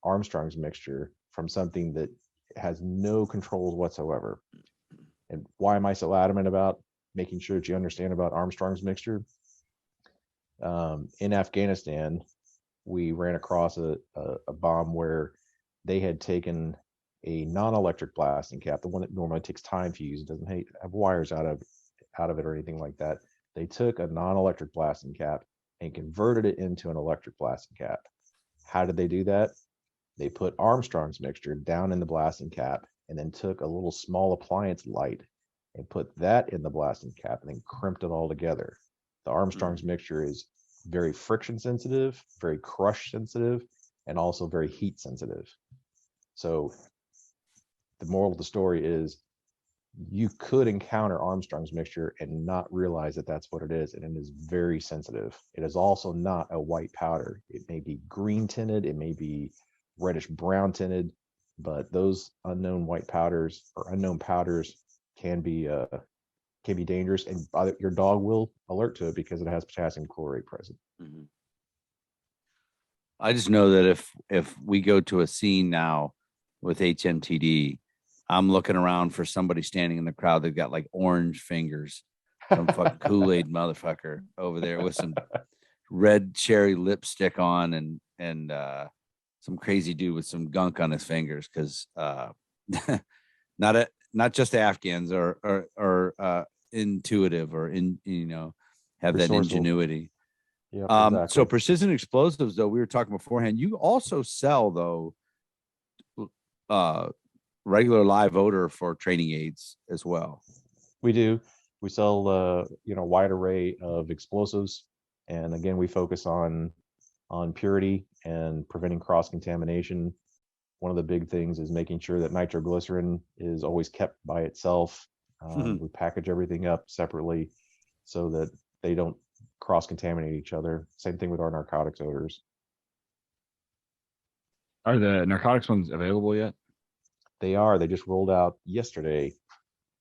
Armstrong's mixture from something that has no controls whatsoever. And why am I so adamant about making sure that you understand about Armstrong's mixture? In Afghanistan, we ran across a bomb where they had taken a non-electric blasting cap, the one that normally takes time to use, it doesn't have wires out of it or anything like that. They took a non-electric blasting cap and converted it into an electric blasting cap. How did they do that? They put Armstrong's mixture down in the blasting cap and then took a little small appliance light and put that in the blasting cap and then crimped it all together. The Armstrong's mixture is very friction sensitive, very crush sensitive, and also very heat sensitive. So the moral of the story is you could encounter Armstrong's mixture and not realize that that's what it is, and it is very sensitive. It is also not a white powder. It may be green tinted, it may be reddish brown tinted, but those unknown white powders or unknown powders can be dangerous, and your dog will alert to it because it has potassium chlorate present. Mm-hmm. I just know that if we go to a scene now with HMTD, I'm looking around for somebody standing in the crowd that got like orange fingers, some fucking Kool-Aid motherfucker over there with some red cherry lipstick on and some crazy dude with some gunk on his fingers, because not just Afghans are intuitive or have that Resourceful. Ingenuity. Yeah, exactly. So precision explosives, though, we were talking beforehand, you also sell though regular live odor for training aids as well. We do. We sell a wide array of explosives, and again, we focus on purity and preventing cross contamination. One of the big things is making sure that nitroglycerin is always kept by itself. We package everything up separately so that they don't cross contaminate each other. Same thing with our narcotics odors. Are the narcotics ones available yet? They are. They just rolled out yesterday.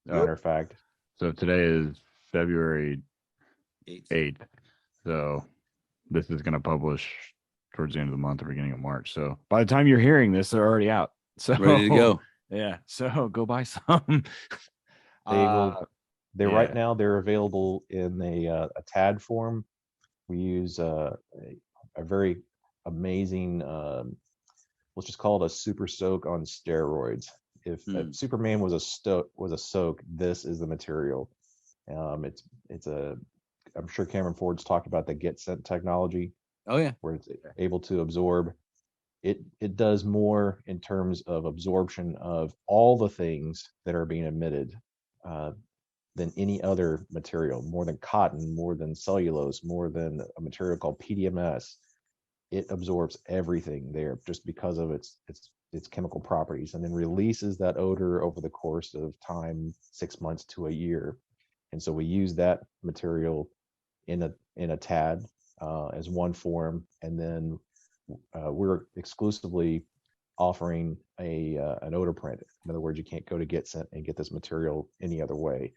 Matter of fact. So today is February 8th. So this is going to publish towards the end of the month or beginning of March. So by the time you're hearing this, they're already out. So ready to go. Yeah. So go buy some. They will. Yeah. Right now they're available in a TAD form. We use a very amazing, let's just call it a super soak on steroids. If Superman was a soak, this is the material. I'm sure Cameron Ford's talked about the get sent technology. Oh yeah, where it's able to absorb. It does more in terms of absorption of all the things that are being emitted than any other material, more than cotton, more than cellulose, more than a material called PDMS. it absorbs everything there just because of its chemical properties, and then releases that odor over the course of time, 6 months to a year. And so we use that material in a TAD as one form, and then we're exclusively offering an odor print. In other words, you can't go to Get Scent and get this material any other way,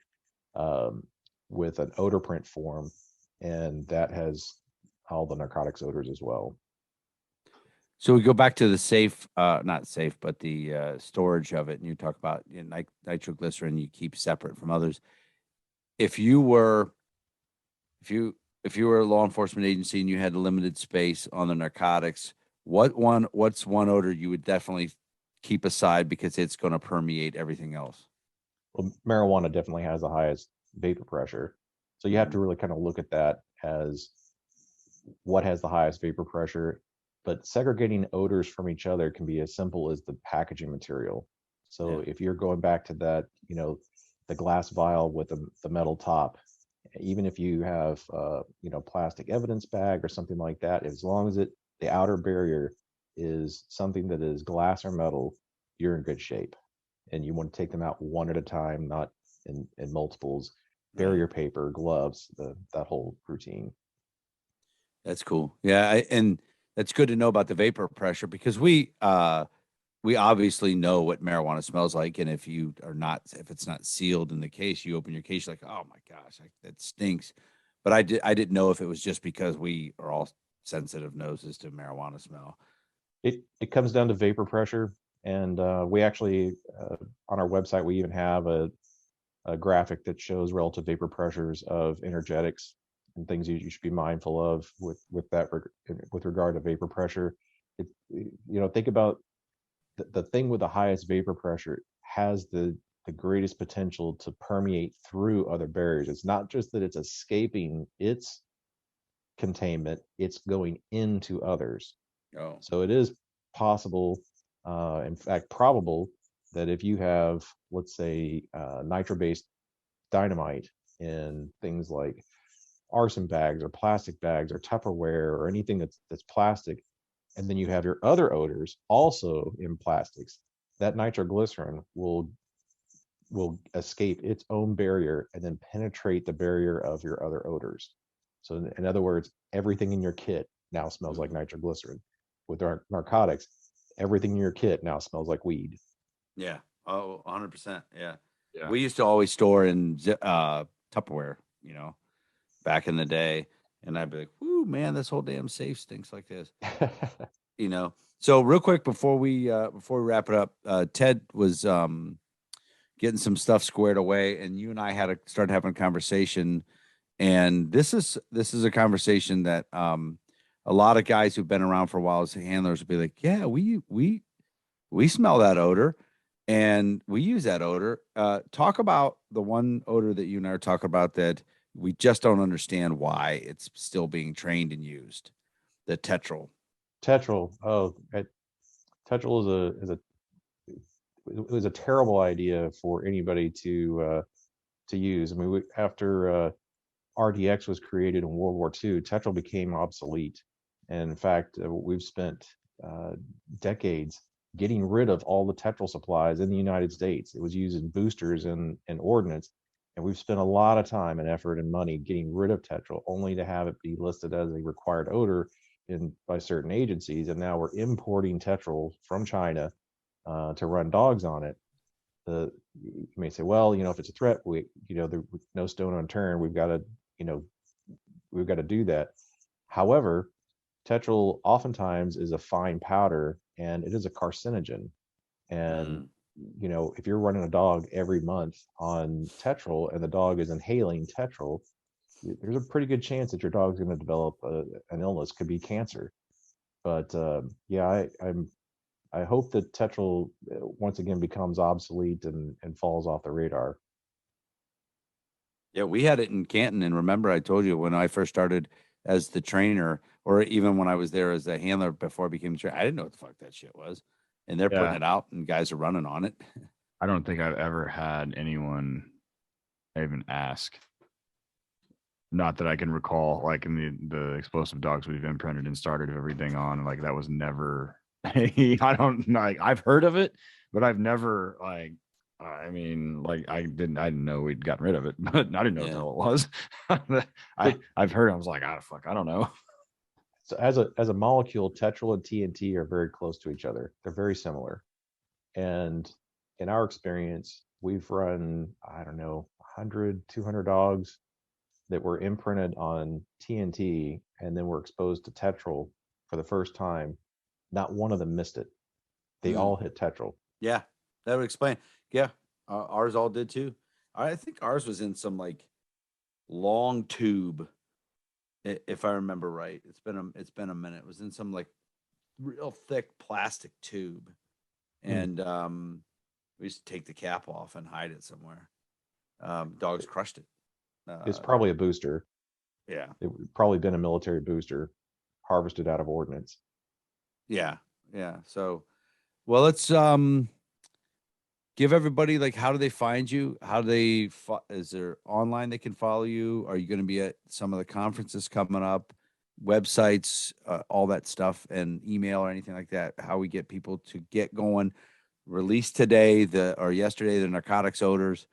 with an odor print form, and that has all the narcotics odors as well. So we go back to the safe, not safe, but the storage of it, and you talk about nitroglycerin you keep separate from others. If you were a law enforcement agency and you had a limited space on the narcotics, what's one odor you would definitely keep aside because it's going to permeate everything else? Well, marijuana definitely has the highest vapor pressure. So you have to really kind of look at that as what has the highest vapor pressure. But segregating odors from each other can be as simple as the packaging material. So if you're going back to that, the glass vial with the metal top, even if you have plastic evidence bag or something like that, as long as the outer barrier is something that is glass or metal, you're in good shape. And you want to take them out one at a time, not in multiples. Barrier paper, gloves, that whole routine. That's cool. Yeah, and that's good to know about the vapor pressure, because we obviously know what marijuana smells like, and if it's not sealed in the case, you open your case, you're like, oh my gosh, that stinks. But I didn't know if it was just because we are all sensitive noses to marijuana smell. It comes down to vapor pressure, and we actually on our website we even have a graphic that shows relative vapor pressures of energetics and things you should be mindful of with regard to vapor pressure. Think about the thing with the highest vapor pressure has the greatest potential to permeate through other barriers. It's not just that it's escaping its containment, it's going into others. Oh. So it is possible, in fact probable, that if you have, let's say, nitro-based dynamite in things like arson bags or plastic bags or Tupperware or anything that's plastic, and then you have your other odors also in plastics, that nitroglycerin will escape its own barrier and then penetrate the barrier of your other odors. So in other words, everything in your kit now smells like nitroglycerin. With our narcotics, everything in your kit now smells like weed. Yeah. Oh, 100%. Yeah. Yeah. We used to always store in Tupperware, back in the day. And I'd be like, whoo, man, this whole damn safe stinks like this. So real quick before we wrap it up, Ted was getting some stuff squared away, and you and I started having a conversation. And this is a conversation that a lot of guys who've been around for a while as handlers would be like, yeah, we smell that odor and we use that odor. Talk about the one odor that you and I are talking about that we just don't understand why it's still being trained and used. The tetrol. Tetrol. Tetrol it was a terrible idea for anybody to use. I mean, after RDX was created in World War II, Tetrol became obsolete. And in fact, we've spent decades getting rid of all the Tetrol supplies in the United States. It was used in boosters and ordnance. And we've spent a lot of time and effort and money getting rid of Tetrol, only to have it be listed as a required odor by certain agencies. And now we're importing Tetrol from China to run dogs on it. You may say, well, if it's a threat, there's no stone unturned. We've got to do that. However, Tetrol oftentimes is a fine powder, and it is a carcinogen. And if you're running a dog every month on Tetrol and the dog is inhaling Tetrol, there's a pretty good chance that your dog's going to develop an illness, could be cancer. But I hope that Tetrol once again becomes obsolete and falls off the radar. Yeah, we had it in Canton, and remember I told you when I first started as the trainer, or even when I was there as a handler before I became a trainer, I didn't know what the fuck that shit was. And they're putting it out and guys are running on it. I don't think I've ever had anyone even ask. Not that I can recall, like in the explosive dogs we've imprinted and started everything on, like that was never. I don't like. I've heard of it, but I've never like. I mean, like I didn't know we'd gotten rid of it, but I didn't know what the Yeah. hell it was. I've heard. I was like, fuck, I don't know. So as a molecule, tetrol and TNT are very close to each other. They're very similar. And in our experience, we've run, I don't know, 100, 200 dogs that were imprinted on TNT and then were exposed to tetrol for the first time. Not one of them missed it. They all hit tetrol. Yeah, that would explain. Yeah, ours all did too. I think ours was in some like long tube, if I remember right. It's been a minute. It was in some like real thick plastic tube, and we used to take the cap off and hide it somewhere. Dogs crushed it. It's probably a booster. Yeah, It would probably been a military booster harvested out of ordnance. yeah. So, well, let's give everybody like, how do they find you? How do they? Is there online they can follow you? Are you going to be at some of the conferences coming up? Websites, all that stuff, and email or anything like that? How we get people to get going? Released today, or yesterday, the narcotics odors.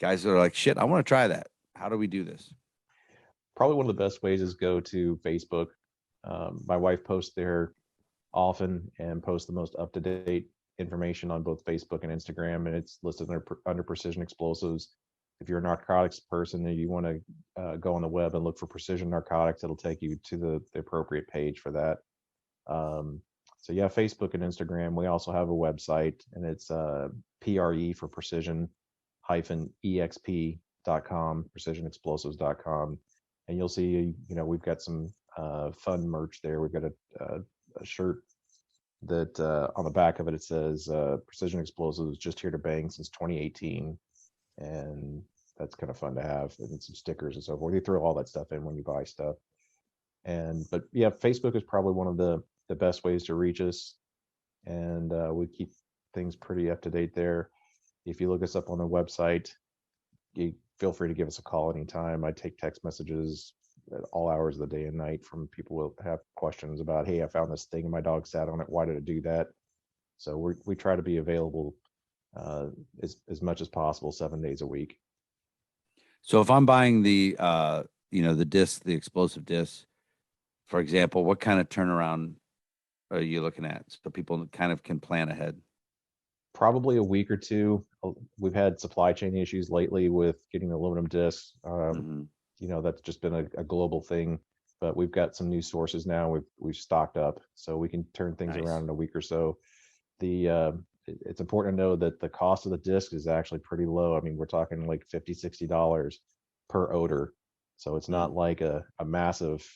Guys that are like, shit, I want to try that. How do we do this? Probably one of the best ways is go to Facebook. My wife posts there often and posts the most up-to-date information on both Facebook and Instagram, and it's listed under Precision Explosives. If you're a narcotics person and you want to go on the web and look for Precision Narcotics, it'll take you to the appropriate page for that. So yeah, Facebook and Instagram. We also have a website, and it's PRE for precision -exp.com, precisionexplosives.com. And you'll see, we've got some fun merch there. We've got a shirt that on the back of it, it says Precision Explosives just here to bang since 2018. And that's kind of fun to have. And some stickers and so forth. You throw all that stuff in when you buy stuff. But yeah, Facebook is probably one of the best ways to reach us. And we keep things pretty up to date there. If you look us up on the website, you feel free to give us a call anytime. I take text messages at all hours of the day and night from people who have questions about, hey, I found this thing and my dog sat on it. Why did it do that? So we try to be available as much as possible, 7 days a week. So if I'm buying the the disc, the explosive disc, for example, what kind of turnaround are you looking at so people kind of can plan ahead? Probably a week or two. We've had supply chain issues lately with getting aluminum discs. That's just been a global thing, but we've got some new sources now. We've stocked up, so we can turn things around in a week or so. It's important to know that the cost of the disc is actually pretty low. I mean, we're talking like $50-$60 per odor, so it's not like a massive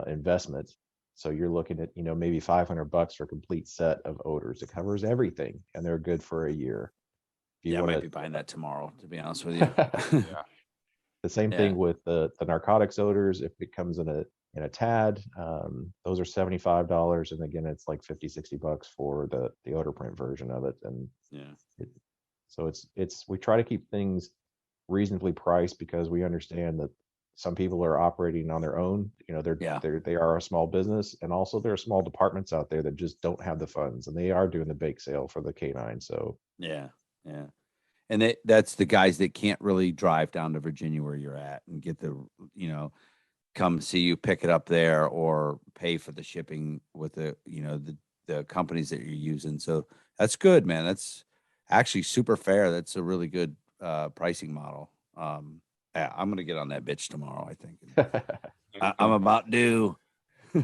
investment. So you're looking at, maybe $500 for a complete set of odors. It covers everything, and they're good for a year. I might be buying that tomorrow, to be honest with you. Yeah. The same thing with the narcotics odors. If it comes in a tad, those are $75, and again, it's like $50-$60 for the odor print version of it. And so we try to keep things reasonably priced because we understand that some people are operating on their own. They are a small business, and also there are small departments out there that just don't have the funds, and they are doing the bake sale for the Canine. So yeah. And that's the guys that can't really drive down to Virginia where you're at and get come see you, pick it up there, or pay for the shipping with the companies that you're using. So that's good, man. That's actually super fair. That's a really good pricing model. Yeah, I'm gonna get on that bitch tomorrow, I think. I'm about due. So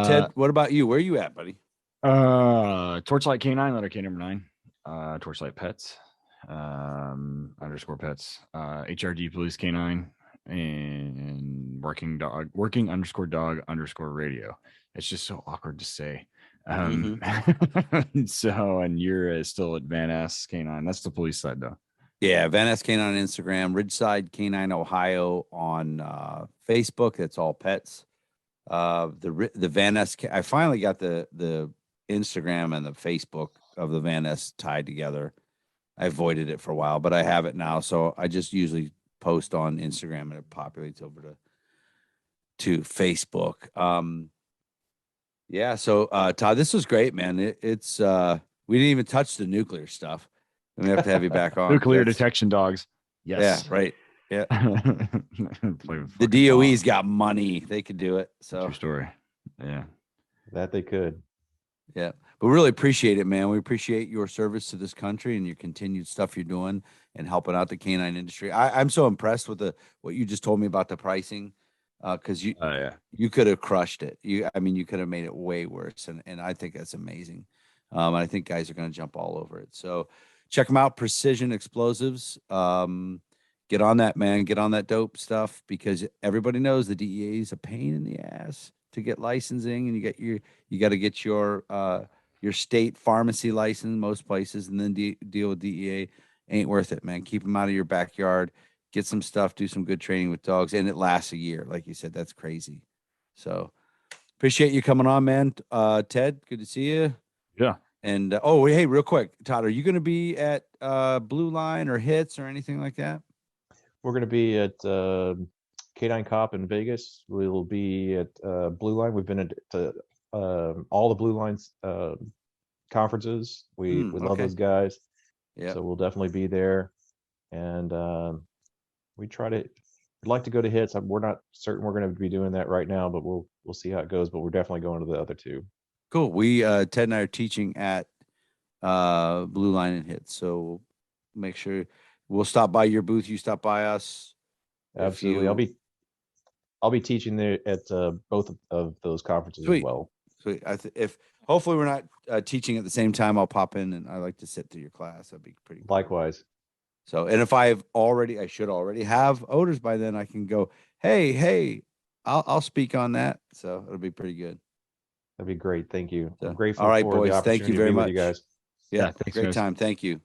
Ted, what about you? Where are you at, buddy? Torchlight Canine, letter K number 9. Torchlight Pets, _pets, HRD Police Canine, and working _dog_radio. It's just so awkward to say. So, and you're still at Van Ness Canine. That's the police side, though. Yeah, Van Ness Canine on Instagram, Ridgeside Canine Ohio on Facebook. That's all pets. The Van Ness. I finally got the Instagram and the Facebook of the Van Ness tied together. I avoided it for a while, but I have it now. So I just usually post on Instagram and it populates over to Facebook. Yeah. So Todd, this was great, man. It's we didn't even touch the nuclear stuff. And we have to have you back on. Nuclear That's- detection dogs. Yes. Yeah, right. Yeah. Play with The fucking DOE's bombs. got money. They could do it. So True story. Yeah. That they could. yeah. But we really appreciate it, man. We appreciate your service to this country and your continued stuff you're doing and helping out the canine industry. I'm so impressed with what you just told me about the pricing. Because Oh yeah. you could have crushed it. I mean, you could have made it way worse. And I think that's amazing. I think guys are going to jump all over it. So check them out. Precision Explosives. Get on that, man. Get on that dope stuff because everybody knows the DEA is a pain in the ass to get licensing, and you got to get your state pharmacy license most places, and then deal with DEA. Ain't worth it, man. Keep them out of your backyard. Get some stuff. Do some good training with dogs, and it lasts a year. Like you said, that's crazy. So appreciate you coming on, man. Ted, good to see you. Yeah. And oh, hey, real quick, Todd, are you going to be at Blue Line or Hits or anything like that? We're going to be at Canine Cop in Vegas. We'll be at Blue Line. We've been at all the Blue Lines conferences. We love okay. those guys. Yeah. So we'll definitely be there. And we'd like to go to Hits. We're not certain we're going to be doing that right now, but we'll see how it goes. But we're definitely going to the other two. Cool. We Ted and I are teaching at Blue Line and Hits, so make sure we'll stop by your booth. You stop by us. Absolutely. I'll be teaching there at both of those conferences Sweet. as well. Sweet. If hopefully we're not teaching at the same time, I'll pop in and I like to sit through your class. That'd be pretty cool. Likewise. So, and if I should already have odors by then, I can go, hey, I'll speak on that. So it'll be pretty good. That'd be great. Thank you. So, I'm grateful all right, for boys. the Thank you opportunity very to be with much. you guys. Yeah, Thanks, great guys. time. Thank you.